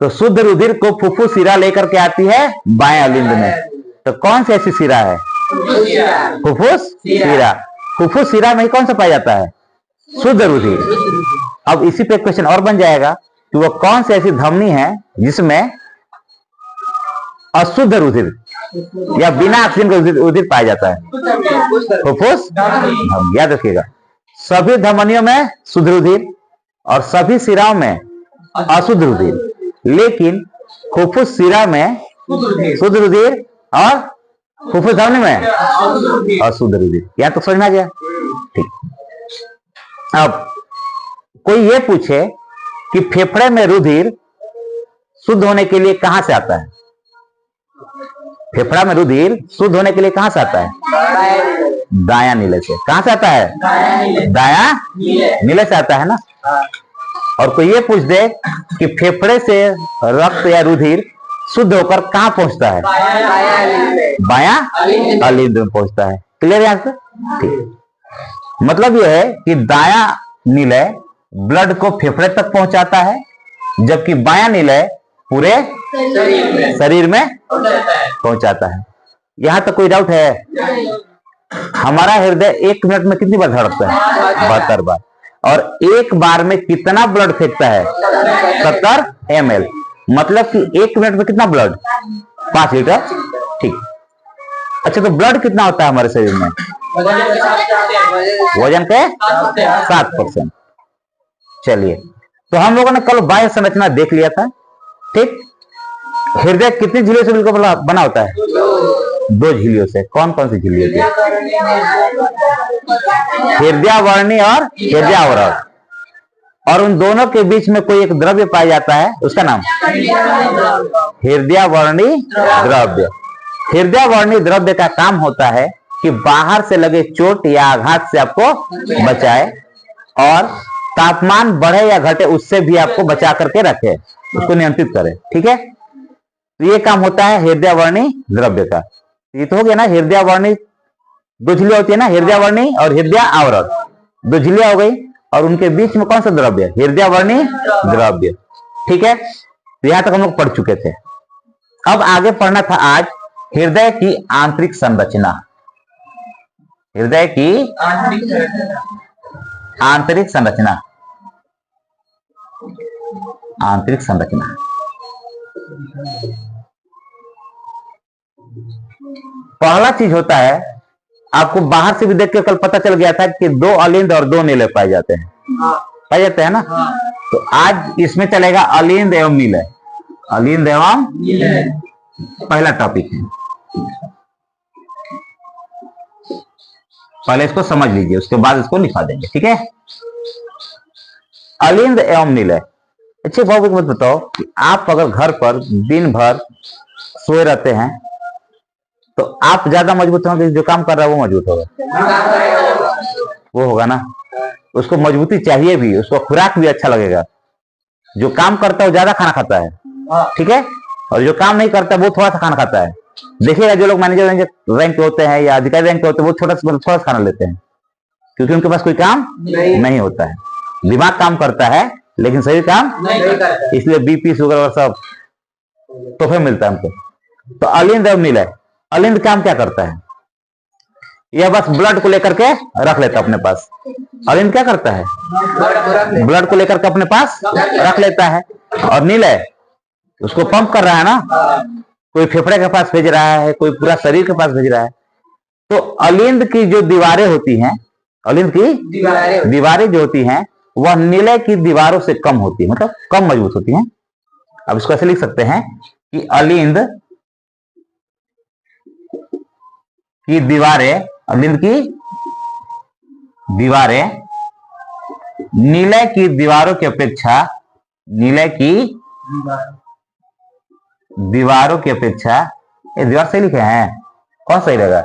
तो शुद्ध रुधिर को फुफ्फुस सिरा लेकर के आती है बाएं अलिंद में। तो कौन सी ऐसी सिरा है? फुफ्फुस सिरा। फुफ्फुस सिरा में कौन सा पाया जाता है? शुद्ध रुधिर। अब इसी पे क्वेश्चन और बन जाएगा कि वो कौन सी ऐसी धमनी है जिसमें अशुद्ध रुधिर या बिना ऑक्सीजन का रुधिर पाया जाता है? फुफ्फुस धमनी। याद रखिएगा, सभी धमनियों में शुद्ध रुधिर और सभी सिराओं में अशुद्ध रुधिर, लेकिन फुफ्फुस सिरा में शुद्ध रुधिर और फुफ्फुस धमनी में अशुद्ध रुधिर। यहां तो समझ में आ गया। ठीक। अब कोई ये पूछे कि फेफड़े में रुधिर शुद्ध होने के लिए कहां से आता है? फेफड़ा में रुधिर शुद्ध होने के लिए कहां से आता है? दायां नीले से। कहां से आता है? दायां नीले से आता है ना। और कोई ये पूछ दे कि फेफड़े से रक्त या रुधिर शुद्ध होकर कहां पहुंचता है? बायां अलिंद में पहुंचता है। क्लियर है यहां से? ठीक। मतलब यह है कि दायां नीले ब्लड को फेफड़े तक पहुंचाता है, जबकि बायां नीले पूरे शरीर में पहुंचाता है। यहां तक कोई डाउट है? हमारा हृदय 1 मिनट में कितनी बार धड़कता है? 72 बार। और एक बार में कितना ब्लड फेंकता है? 70 ml। मतलब कि 1 मिनट में कितना ब्लड? 5 लीटर। ठीक। अच्छा, तो ब्लड कितना होता है हमारे शरीर में? वजन के 7%। चलिए, तो हम लोगों ने कल बाह्य संरचना देख लिया था। ठीक। हृदय कितनी झिल्लियों से मिलकर बना होता है? 2 झिल्लियों से। कौन कौन सी झिल्ली होती है? हृदयावर्णी और हृदयावरण। और उन दोनों के बीच में कोई एक द्रव्य पाया जाता है, उसका नाम हृदयावर्णी द्रव्य। हृदयावर्णी द्रव्य का काम होता है कि बाहर से लगे चोट या आघात से आपको बचाए और तापमान बढ़े या घटे उससे भी आपको बचा करके रखे, उसको नियंत्रित करे। ठीक है। तो ये काम होता है हृदयावर्णी द्रव्य का। ये तो हो गया ना। हृदयावर्णी 2 झिल्लियां होती है ना, हृदयावर्णी और हृदय आवरण। 2 झिल्लियां हो गई और उनके बीच में कौन सा द्रव्य? हृदयावर्णी द्रव्य। ठीक है। तो यहां तक हम लोग पढ़ चुके थे। अब आगे पढ़ना था आज हृदय की आंतरिक संरचना। हृदय की आंतरिक संरचना। आंतरिक संरचना। पहला चीज होता है, आपको बाहर से भी देख के कल पता चल गया था कि 2 अलिंद और 2 नीले पाए जाते हैं, पाए जाते हैं ना। तो आज इसमें चलेगा अलिंद एवं नीले, अलिंद एवं पहला टॉपिक है। पहले इसको समझ लीजिए, उसके बाद इसको लिखा देंगे, ठीक है। अलिंद एवं नीले। अच्छे भाव मत बताओ कि आप अगर घर पर दिन भर सोए रहते हैं तो आप ज्यादा मजबूत होंगे, जो काम कर रहा है वो मजबूत होगा, वो होगा ना। उसको मजबूती चाहिए भी, उसको खुराक भी अच्छा लगेगा। जो काम करता है वो ज्यादा खाना खाता है, ठीक है, और जो काम नहीं करता वो थोड़ा सा खाना खाता है। देखिएगा जो लोग मैनेजर रैंक पे होते हैं या अधिकारी रैंक पे होते हैं, वो थोड़ा सा खाना लेते हैं, क्योंकि उनके पास कोई काम नहीं होता है। दिमाग काम करता है लेकिन शरीर काम नहीं करता है, इसलिए बीपी शुगर और सब तोहफे मिलता है हमको। तो अलिंद एवं नीले, अलिंद काम क्या करता है, यह बस ब्लड को लेकर के रख लेता है अपने पास। अलिंद क्या करता है, ब्लड को लेकर के अपने पास रख लेता है। और नीले उसको पंप कर रहा है ना, कोई फेफड़े के पास भेज रहा है, कोई पूरा शरीर के पास भेज रहा है। तो अलिंद की जो दीवारें होती हैं, अलिंद की दीवारें जो होती हैं वह नीले की दीवारों से कम होती है, मतलब कम मजबूत होती हैं। अब इसको ऐसे लिख सकते हैं कि अलिंद की दीवारें, अलिंद की दीवारें नीले की दीवारों की अपेक्षा, नीले की दीवारों की अपेक्षा, ये दीवार से लिखे हैं, कौन सही रहेगा,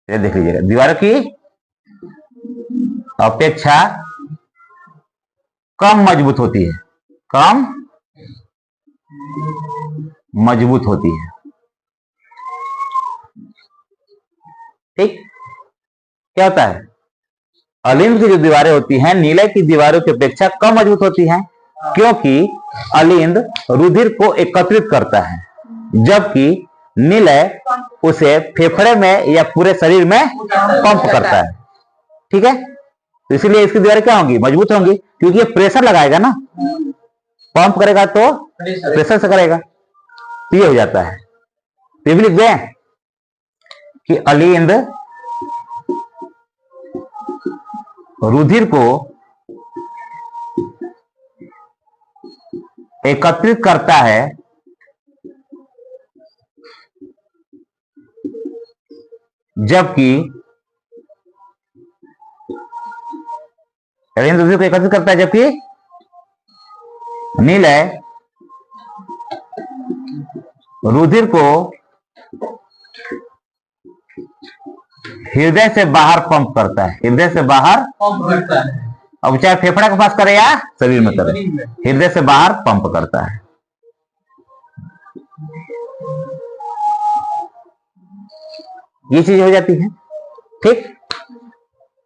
ये देख लीजिएगा, दीवारों की अपेक्षा कम मजबूत होती है, कम मजबूत होती है, ठीक। क्या होता है, अलिंद की जो दीवारें होती हैं नीले की दीवारों की अपेक्षा कम मजबूत होती हैं, क्योंकि अलिंद रुधिर को एकत्रित करता है, जबकि नीले उसे फेफड़े में या पूरे शरीर में पंप करता है, ठीक है। तो इसलिए इसकी दीवारें क्या होंगी, मजबूत होंगी, क्योंकि ये प्रेशर लगाएगा ना, पंप करेगा तो प्रेशर से करेगा, तो ये हो जाता है। तो ये भी लिख दें कि अलिंद रुधिर को एकत्रित करता है, जबकि अलिंद रुधिर को एकत्रित करता है, जबकि नीले रुधिर को हृदय से बाहर पंप करता है, हृदय से बाहर पंप करता है। अब चाहे फेफड़ा के पास करे या शरीर में करे, हृदय से बाहर पंप करता है। ये चीज हो जाती है, ठीक।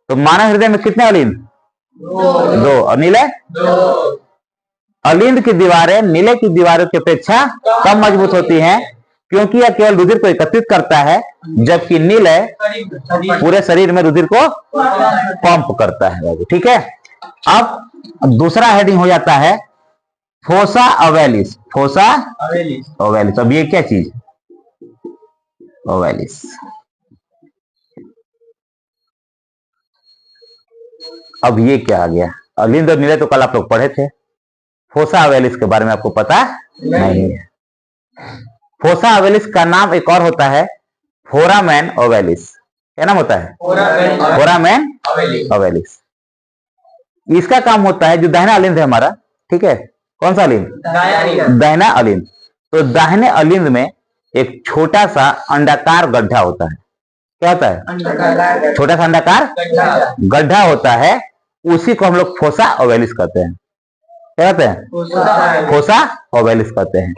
तो मानव हृदय में कितने अलिंद, 2, और नीले 2। अलिंद की दीवारें नीले की दीवारों की अपेक्षा कम मजबूत होती हैं, क्योंकि यह केवल रुधिर को एकत्रित करता है, जबकि नीले पूरे शरीर में रुधिर को पंप करता है, ठीक है। अब दूसरा हेडिंग हो जाता है फोसा ओवैलिस, फोसा ओवैलिस। अब ये क्या चीज, ओवैलिस, अब ये क्या आ गया, अलिंद और नीले तो कल आप लोग पढ़े थे, फोसा ओवैलिस के बारे में आपको पता नहीं है। फोसा ओवैलिस का नाम एक और होता है फोरामेन ओवैलिस, क्या नाम होता है, फोरामेन ओवैलिस। इसका काम होता है, जो दाहिना अलिंद है हमारा, ठीक है, कौन सा अलिंद, दाहिना अलिंद। तो दाहिने अलिंद में एक छोटा सा अंडाकार गड्ढा होता है, क्या होता है, छोटा सा अंडाकार गड्ढा होता है, उसी को हम लोग फोसा ओवैलिस कहते हैं। क्या कहते हैं, फोसा ओवैलिस कहते हैं।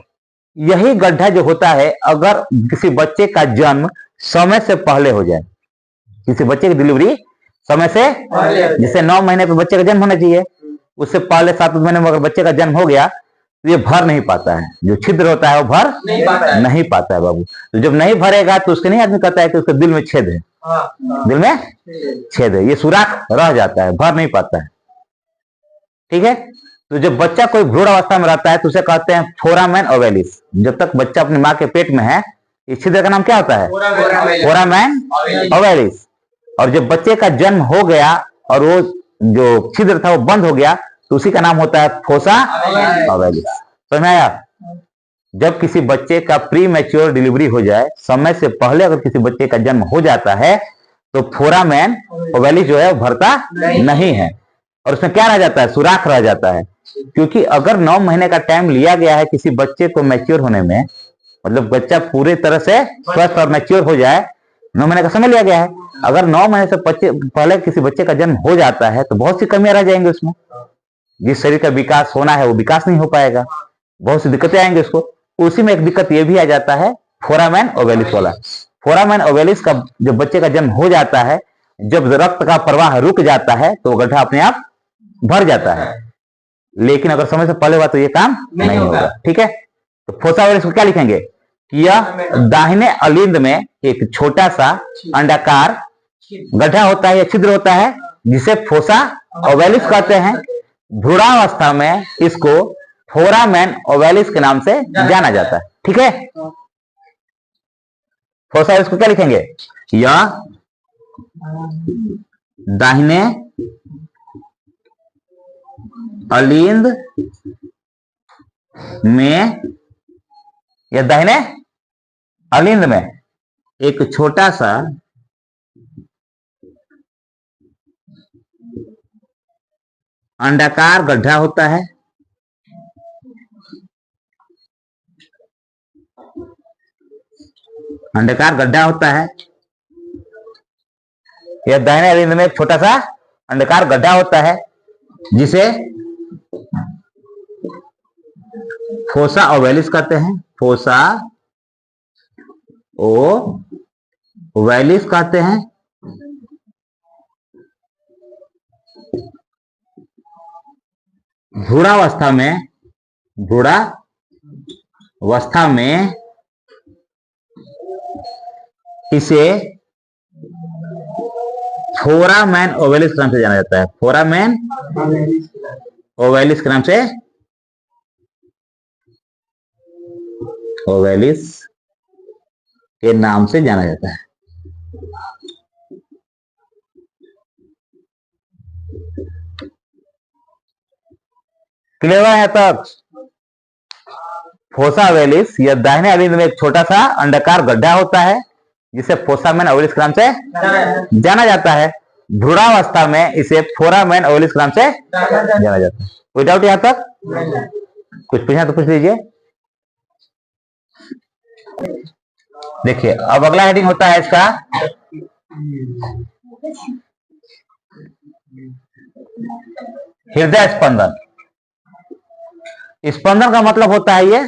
यही गड्ढा जो होता है, अगर किसी बच्चे का जन्म समय से पहले हो जाए, किसी बच्चे की डिलीवरी समय से, जैसे 9 महीने पे बच्चे का जन्म होना चाहिए, उससे पहले 7 महीने में अगर बच्चे का जन्म हो गया तो ये भर नहीं पाता है, जो छिद्र होता है वो भर नहीं पाता है बाबू। तो जब नहीं भरेगा तो उसके नहीं आदमी कहता है कि उसके दिल में छेद है, दिल में छेद है, ये सुराख रह जाता है, भर नहीं पाता है, ठीक है। तो जब बच्चा कोई भ्रूण अवस्था में रहता है तो उसे कहते हैं फोरामेन ओवेलिस। जब तक बच्चा अपनी माँ के पेट में है, इस छिद्र का नाम क्या होता है? Foramen ovalis. और जब बच्चे का जन्म हो गया और वो जो छिद्र था वो बंद हो गया तो उसी का नाम होता है फोसा ओवेलिस। समझ में आया? जब किसी बच्चे का प्री मैच्योर डिलीवरी हो जाए, समय से पहले अगर किसी बच्चे का जन्म हो जाता है तो फोरामेन ओवेलिस जो है वो भरता नहीं है और उसमें क्या रह जाता है? सुराख रह जाता है। क्योंकि अगर 9 महीने का टाइम लिया गया है किसी बच्चे को मैच्योर होने में, मतलब बच्चा पूरी तरह से स्वस्थ और मैच्योर हो जाए, 9 महीने का समय लिया गया है। अगर 9 महीने से पहले किसी बच्चे का जन्म हो जाता है तो बहुत सी कमियां रह जाएंगी उसमें। जिस शरीर का विकास होना है वो विकास नहीं हो पाएगा, बहुत सी दिक्कतें आएंगी उसको। उसी में एक दिक्कत ये भी आ जाता है फोरामेन ओवेलिस वाला। फोरामेन ओवेलिस का जब बच्चे का जन्म हो जाता है, जब रक्त का प्रवाह रुक जाता है तो गड्ढा अपने आप भर जाता है। लेकिन अगर समय से पहले हुआ तो ये काम नहीं होगा। ठीक है, तो फोसा ओवेलिस को क्या लिखेंगे कि यह दाहिने अलिंद में एक छोटा सा अंडाकार गड्ढा होता है या छिद्र होता है जिसे फोसा ओवेलिस कहते हैं। भ्रूणावस्था में इसको फोरामेन ओवेलिस के नाम से जाना जाता है। ठीक है, फोसा ओवेलिस को क्या लिखेंगे? यह दाहिने अलिंद में या दाहिने अलिंद में एक छोटा सा अंडाकार गड्ढा होता है अंडाकार गड्ढा होता है या दाहिने अलिंद में एक छोटा सा अंडाकार गड्ढा होता है जिसे फोसा ओवेलिस कहते हैं। फोसा ओवेलिस कहते हैं। भ्रूणावस्था में इसे फोरामेन ओवेलिस के नाम से जाना जाता है। फोरामेन ओवेलिस के नाम से जाना जाता है। क्लियर है तक? फोसा ओवेलिस या दाहिने अलिंद में एक छोटा सा अंडाकार गड्ढा होता है जिसे फोसामेन ओवेलिस के नाम से जाना जाता है। भ्रूणावस्था में इसे फोरामेन ओवेलिस के नाम से जाना जाता है। कोई डाउट यहां तक? कुछ पूछना तो पूछ लीजिए। देखिए, अब अगला हेडिंग होता है इसका हृदय स्पंदन। स्पंदन का मतलब होता है ये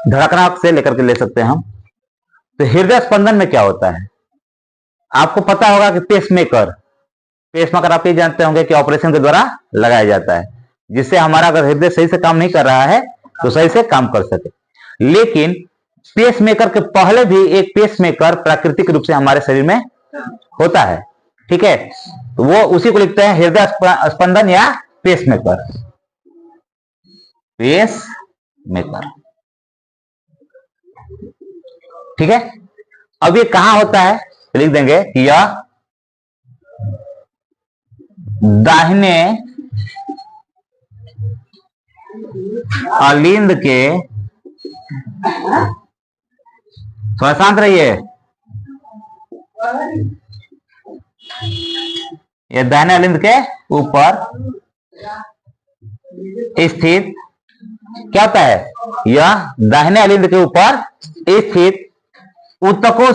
धड़कना से लेकर के ले सकते हैं हम। तो हृदय स्पंदन में क्या होता है? आपको पता होगा कि पेसमेकर आप ये जानते होंगे कि ऑपरेशन के द्वारा लगाया जाता है, जिससे हमारा अगर हृदय सही से काम नहीं कर रहा है तो सही से काम कर सके। लेकिन पेसमेकर के पहले भी एक पेसमेकर प्राकृतिक रूप से हमारे शरीर में होता है। ठीक है, तो वो उसी को लिखते हैं हृदय स्पंदन या पेसमेकर। ठीक है, अब ये कहां होता है तो लिख देंगे कि यह दाहिने अलिंद के, थोड़ा शांत रहिए, यह दाहिने अलिंद के ऊपर स्थित क्या होता है? यह दाहिने अलिंद के ऊपर स्थित ऊतकों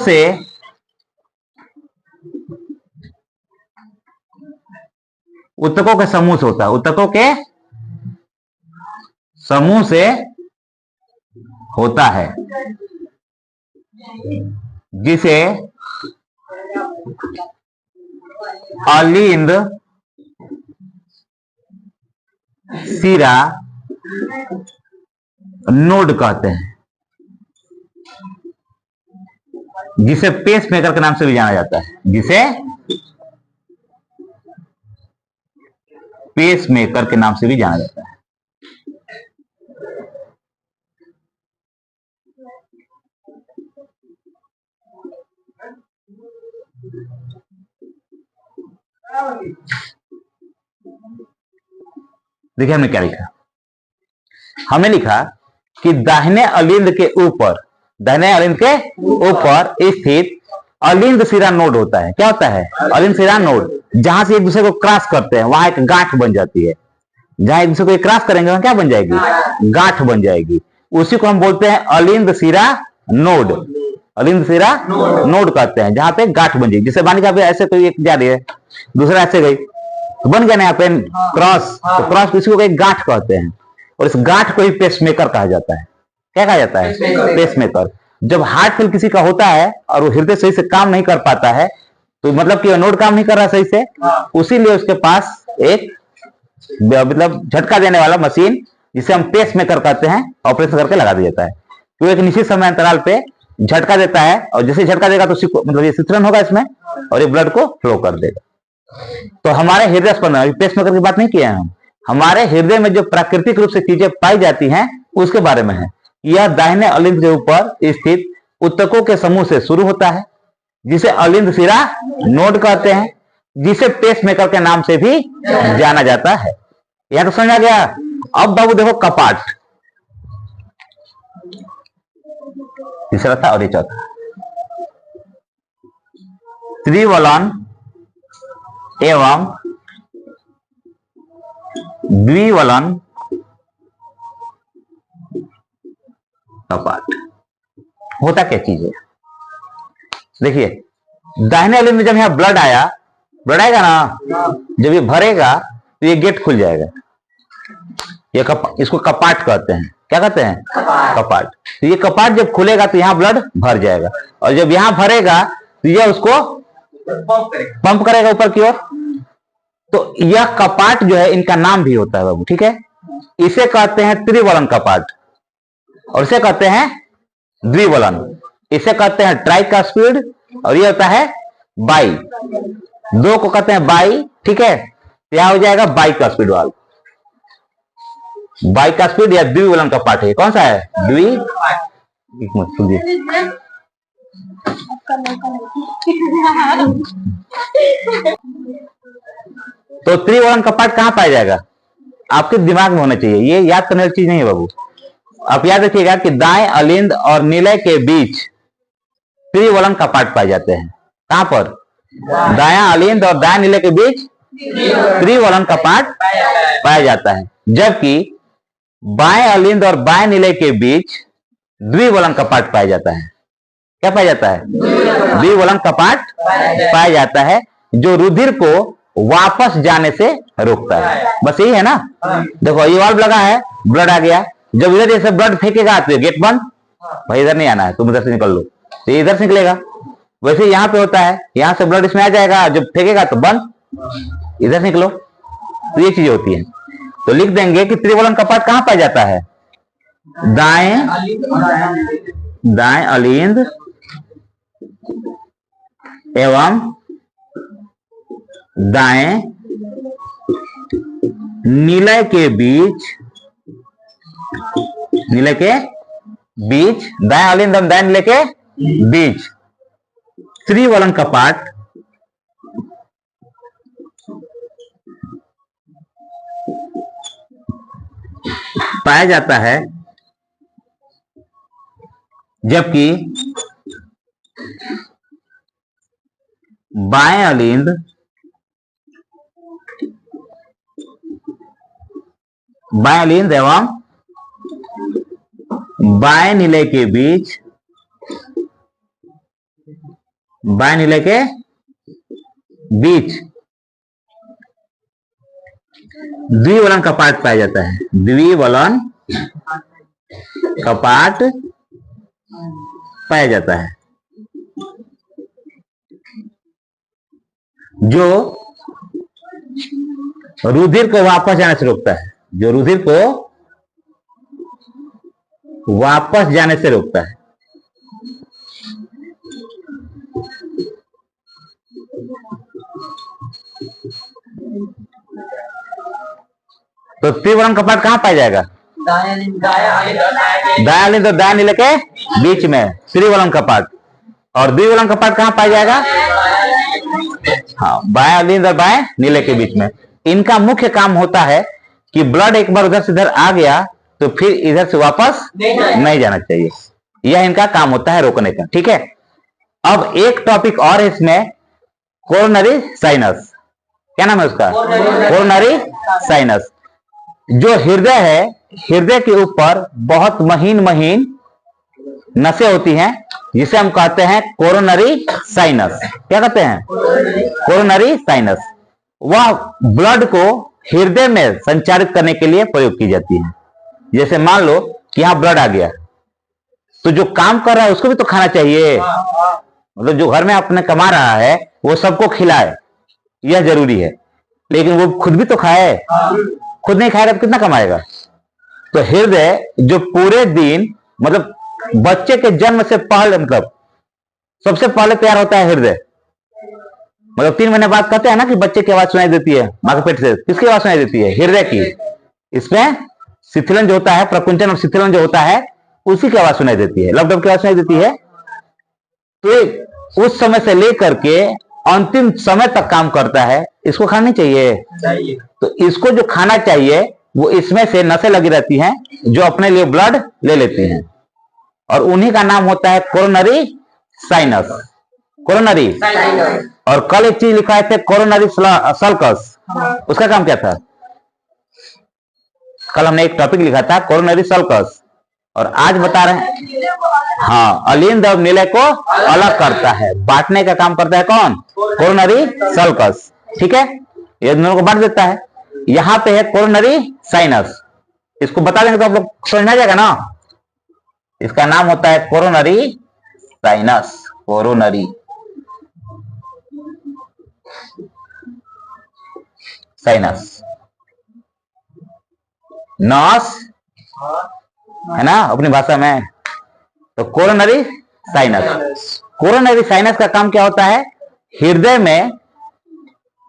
के समूह से होता है। ऊतकों के समूह से होता है जिसे अलिंद शिरा नोड कहते हैं, जिसे पेसमेकर के नाम से भी जाना जाता है। जिसे पेस मेकर के नाम से भी जाना जाता है। देखिए हमने क्या लिखा, हमने लिखा कि दाहिने अलिंद के ऊपर स्थित अलिंद सिरा नोड होता है। क्या होता है? अलिंद सिरा नोड, जहां से एक दूसरे को क्रॉस करते हैं वहां एक गांठ बन जाती है। जहां एक दूसरे को क्रॉस करेंगे वहां क्या बन जाएगी? गांठ बन जाएगी। उसी को हम बोलते हैं अलिंद सिरा नोड। अलिंद सिरा नोड कहते हैं, जहां पे गांठ बन जाएगी। जैसे मान लीजिए ऐसे कोई एक जा रही है, दूसरा ऐसे गई, तो बन गया ना यहाँ पे क्रॉस। तो क्रॉस इसी को एक गांठ कहते हैं, और इस गांठ को ही पेसमेकर कहा जाता है। क्या कहा जाता है? पेसमेकर। जब हार्ट फेल किसी का होता है और वो हृदय सही से काम नहीं कर पाता है, तो मतलब कि नोड काम नहीं कर रहा सही से, उसीलिए उसके पास एक मतलब झटका देने वाला मशीन, जिसे हम पेसमेकर कहते हैं, ऑपरेशन करके लगा दिया जाता है। तो एक निश्चित समय अंतराल पे झटका देता है, और जैसे झटका देगा तो मतलब ये सिकुड़न होगा इसमें, और ये ब्लड को फ्लो कर देगा। तो हमारे हृदय स्पंदन, पेसमेकर की बात नहीं किया हम, हमारे हृदय में जो प्राकृतिक रूप से चीजें पाई जाती हैं उसके बारे में है। यह दाहिने अलिंद के ऊपर स्थित ऊतकों के समूह से शुरू होता है, जिसे अलिंद सिरा नोड कहते हैं, जिसे पेसमेकर के नाम से भी जाना जाता है। यह तो समझ आ गया। अब बाबू देखो कपाट, तीसरा था और ये चौथा। त्रिवलन एवं द्विवलन कपाट होता क्या चीज है? देखिए दाहिने अलिंद में जब यहां ब्लड आएगा ना, जब ये भरेगा तो ये गेट खुल जाएगा। ये इसको कपाट कहते हैं। क्या कहते हैं? कपाट। तो ये कपाट जब खुलेगा तो यहां ब्लड भर जाएगा, और जब यहां भरेगा तो ये उसको पंप करेगा ऊपर की ओर। तो यह कपाट जो है, इनका नाम भी होता है बाबू, ठीक है। इसे कहते हैं त्रिवलन कपाट, और इसे कहते हैं द्विवलन। इसे कहते हैं ट्राइकास्पिड, और ये होता है बाई। दो को कहते हैं बाई, ठीक है। यह हो जाएगा बाइकास्पिड वाल्व। बाइकास्पिड या द्विवलन कपाट है। कौन सा है? तो त्रिवलन कपाट कहां पाया जाएगा? आपके दिमाग में होना चाहिए, ये याद करने वाली चीज नहीं है बाबू। आप याद रखिएगा कि दाएं अलिंद और निलय के बीच त्रिवलन कपाट पाए जाते हैं। कहां पर? दाया अलिंद और दाएं निलय के बीच त्रिवलन कपाट पाया जाता है, जबकि बाएं अलिंद और बाएं निलय के बीच द्विवलन कपाट पाया जाता है। क्या पाया जाता है? द्विवलन कपाट पाया जाता है, जो रुधिर को वापस जाने से रोकता है। बस यही है ना। देखो ये वाल्व लगा है, ब्लड आ गया, जब इधर जैसे ब्लड फेंकेगा तो गेट बंद, भाई इधर नहीं आना है, तुम इधर से निकल लो, तो इधर से निकलेगा। वैसे यहां पे होता है, यहां से ब्लड इसमें आ जाएगा, जब फेंकेगा तो बंद, इधर निकलो। तो ये चीजें होती है। तो लिख देंगे कि त्रिवलन कपाट कहां पाया जाता है? दाएं अलिंद एवं दाएं निलय के बीच, दाएं अलिंद एवं दाएं निलय के बीच त्रिवलन कपाट पाया जाता है, जबकि बाएं अलिंद एवं बाएं निलय के बीच द्विवलन कपाट पाया जाता है। द्विवलन कपाट पाया जाता है, जो रुधिर को वापस जाने से रोकता है। तो त्रिवर्णम कपाट कहाँ पाया जाएगा? दाया अलिंद और दाया नीले के बीच में त्रिवर्णम कपाट। और द्विवर्णम कपाट कहाँ पाया जाएगा? हाँ, बाएं अलिंद और बाएं नीले के बीच में। इनका मुख्य काम होता है कि ब्लड एक बार उधर से इधर आ गया तो फिर इधर से वापस नहीं जाना चाहिए। यह इनका काम होता है रोकने का। ठीक है, अब एक टॉपिक और है इसमें, कोरोनरी साइनस। क्या नाम है उसका? Coronary sinus. जो हृदय है, हृदय के ऊपर बहुत महीन महीन नसें होती हैं जिसे हम कहते हैं कोरोनरी साइनस। क्या कहते हैं? Coronary sinus. वह ब्लड को हृदय में संचारित करने के लिए प्रयोग की जाती है। जैसे मान लो कि यहां ब्लड आ गया, तो जो काम कर रहा है उसको भी तो खाना चाहिए। मतलब जो घर में अपने कमा रहा है वो सबको खिलाए, यह जरूरी है, लेकिन वो खुद भी तो खाए। खुद नहीं खाएगा तो कितना कमाएगा? तो हृदय जो पूरे दिन, मतलब बच्चे के जन्म से पहले, मतलब सबसे पहले तैयार होता है हृदय। मतलब 3 महीने बाद कहते हैं ना कि बच्चे की आवाज सुनाई देती है मां के पेट से। किसकी आवाज सुनाई देती है? हृदय की। इसमें शिथिलन जो होता है, प्रकुंचन और शिथिलन जो होता है, उसी की आवाज सुनाई देती है, लबडब की आवाज सुनाई देती है। तो उस समय से लेकर के अंतिम समय तक काम करता है। इसको खाना चाहिए। तो इसको जो खाना चाहिए वो इसमें से नसें लगी रहती हैं जो अपने लिए ब्लड ले लेती हैं, और उन्हीं का नाम होता है कोरोनरी साइनस। कोरोनरी। और कल एक चीज लिखा है कोरोनरी सल्कस। उसका काम क्या था? कल हमने एक टॉपिक लिखा था कोरोनरी सल्कस, और आज बता रहे हैं हाँ, अलिंद और नीले को अलग करता है, बांटने का काम करता है कौन? Coronary sulcus. ठीक है, ये दोनों को बांट देता है। यहां पे है कोरोनरी साइनस। इसको बता देंगे तो आप लोग समझ में आ जाएगा ना। इसका नाम होता है कोरोनरी साइनस। Coronary sinus. नस है ना अपनी भाषा में। तो कोरोनरी साइनस। कोरोनरी साइनस का काम क्या होता है? हृदय में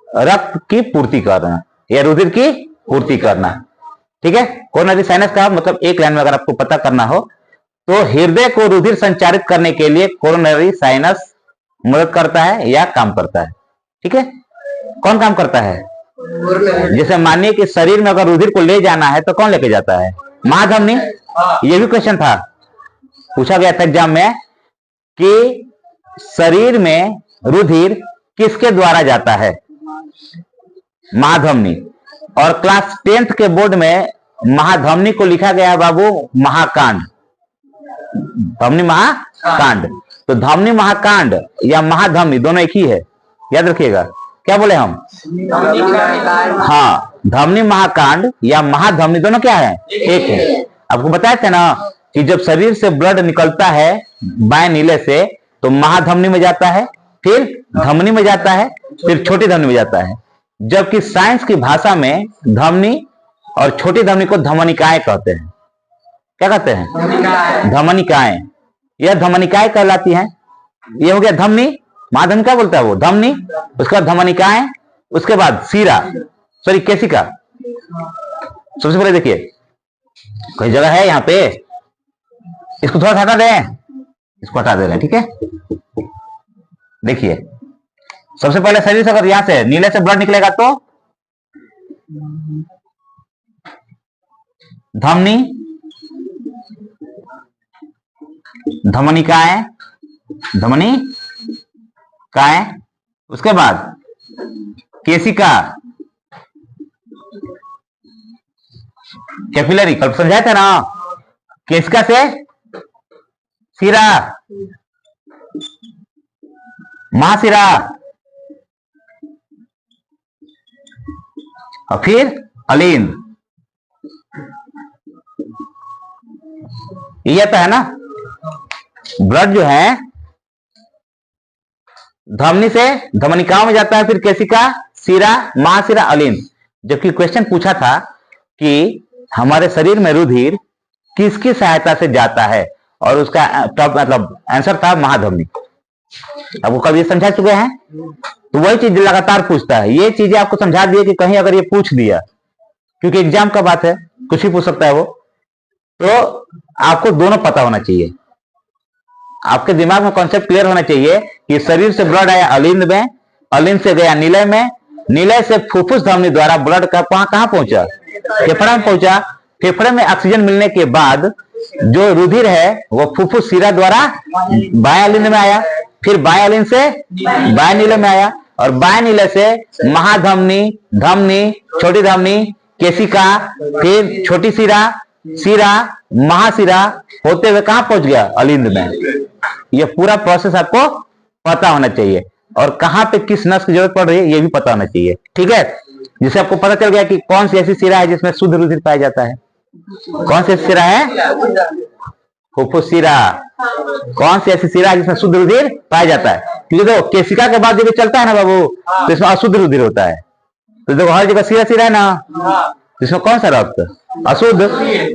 रक्त की पूर्ति करना या रुधिर की पूर्ति करना। ठीक है, कोरोनरी साइनस का मतलब एक लाइन में अगर आपको पता करना हो तो हृदय को रुधिर संचारित करने के लिए कोरोनरी साइनस मदद करता है या काम करता है। ठीक है, कौन काम करता है? जैसे मानिए कि शरीर में अगर रुधिर को ले जाना है तो कौन लेके जाता है? महाधमनी। ये भी क्वेश्चन था, पूछा गया था एग्जाम में कि शरीर में रुधिर किसके द्वारा जाता है? महाधमनी। और क्लास 10th के बोर्ड में महाधमनी को लिखा गया है बाबू महाकांड। धमनी महाकांड। तो धमनी महाकांड या महाधमनी दोनों एक ही है, याद रखिएगा। क्या बोले हम? हाँ, धमनी महाकांड या महाधमनी दोनों क्या है? एक है। आपको बताया था ना कि जब शरीर से ब्लड निकलता है बाएं नीले से तो महाधमनी में जाता है, फिर धमनी में जाता है, फिर छोटी धमनी में जाता है। जबकि साइंस की भाषा में धमनी और छोटी धमनी को धमनिकाएं कहते हैं। क्या कहते हैं? धमनिकाएं। यह धमनिकाएं कहलाती हैं। ये हो गया धमनी। महाधमनी क्या बोलता है वो? धमनी। उसके बाद धमनिकाएं, उसके बाद सीरा, सॉरी केशिका। सबसे पहले देखिए कोई जगह है यहाँ पे, इसको थोड़ा हटा दें, इसको हटा दे रहे हैं। ठीक है, देखिए सबसे पहले शरीर से अगर यहां से नीले से ब्लड निकलेगा तो धमनी, धमनिकाएं, धमनिकाएं, उसके बाद केशिका, कैपिलरी। कल समझाया था ना, केशिका से सिरा, महासिरा, और फिर अलिंद। ये तो है ना, ब्लड जो है धमनी से धमनिकाओं में जाता है, फिर केशिका, सिरा, महासिरा, अलिंद। जबकि क्वेश्चन पूछा था कि हमारे शरीर में रुधिर किसकी सहायता से जाता है, और उसका मतलब आंसर था महाधमनी। अब वो कभी समझा चुके हैं, तो वही चीज लगातार पूछता है। ये चीजें आपको समझा दिए कि कहीं अगर ये पूछ दिया क्योंकि एग्जाम का बात है, कुछ भी पूछ सकता है वो। तो आपको दोनों पता होना चाहिए, आपके दिमाग में कॉन्सेप्ट क्लियर होना चाहिए कि शरीर से ब्लड आया अलिंद में, अलिंद से गया नीलय में, नीलय से फुफ्फुस धमनी द्वारा ब्लड का कहां पहुंचा, फेफड़ा में पहुंचा। फेफड़े में ऑक्सीजन मिलने के बाद जो रुधिर है वो फुफ्फुस शिरा द्वारा बाएं अलिंद में आया, फिर बाएं अलिंद से बाएं नीलय में आया, और बाएं नीलय से महाधमनी, धमनी, छोटी धमनी, केशिका, फिर छोटी शिरा, शिरा, महाशिरा होते हुए कहां पहुंच गया, अलिंद में। ये पूरा प्रोसेस आपको पता होना चाहिए, और कहां पे किस नस की जरूरत पड़ रही है ये भी पता होना चाहिए, ठीक है। जिससे आपको पता चल गया कि कौन सी ऐसी शिरा है जिसमें शुद्ध रुधिर पाया जाता है, कौन सी शिरा है, फुफ्फुस शिरा। कौन सी ऐसी शिरा है जिसमें शुद्ध रुधिर पाया जाता है, क्योंकि देखो केशिका के बाद जब चलता है ना बाबू, तो इसमें अशुद्ध रुधिर होता है। तो देखो हर जगह शिरा शिरा है ना, इसमें कौन सा रक्त, अशुद्ध।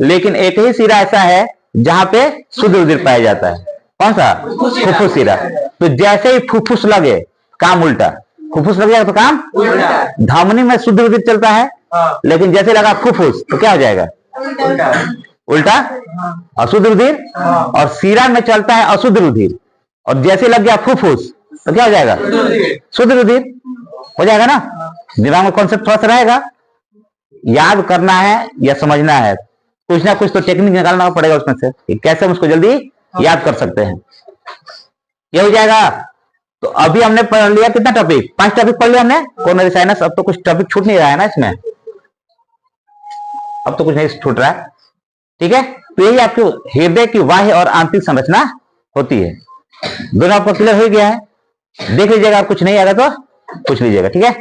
लेकिन एक ही शिरा ऐसा है जहां पे शुद्ध रुधिर पाया जाता है, कौन सा, फुफ्फुस शिरा। तो जैसे ही फुफ्फुस लगे काम उल्टा, फुफ्फुस लग जाएगा तो काम धमनी में शुद्ध रुधिर चलता है, लेकिन जैसे लगा फुफ्फुस तो क्या हो जाएगा, उल्टा अशुद्ध रुधिर। और शिरा में चलता है अशुद्ध रुधिर, और जैसे लग गया फुफ्फुस तो क्या हो जाएगा, शुद्ध रुधिर हो जाएगा ना। दिमाग में कॉन्सेप्ट थोड़ा सा रहेगा, याद करना है या समझना है, कुछ ना कुछ तो टेक्निक निकालना पड़ेगा उसमें से कि कैसे हम उसको जल्दी याद कर सकते हैं, ये हो जाएगा। तो अभी हमने पढ़ लिया कितना टॉपिक, 5 टॉपिक पढ़ लिया हमने कोरोनरी साइनस। अब तो कुछ टॉपिक छूट नहीं रहा है ना इसमें, अब तो कुछ नहीं छूट रहा है, ठीक है। तो यही आपके हृदय की बाह्य और आंतरिक संरचना होती है। दोनों आपको क्लियर हो गया है, देख लीजिएगा, कुछ नहीं आएगा तो पूछ लीजिएगा, ठीक है।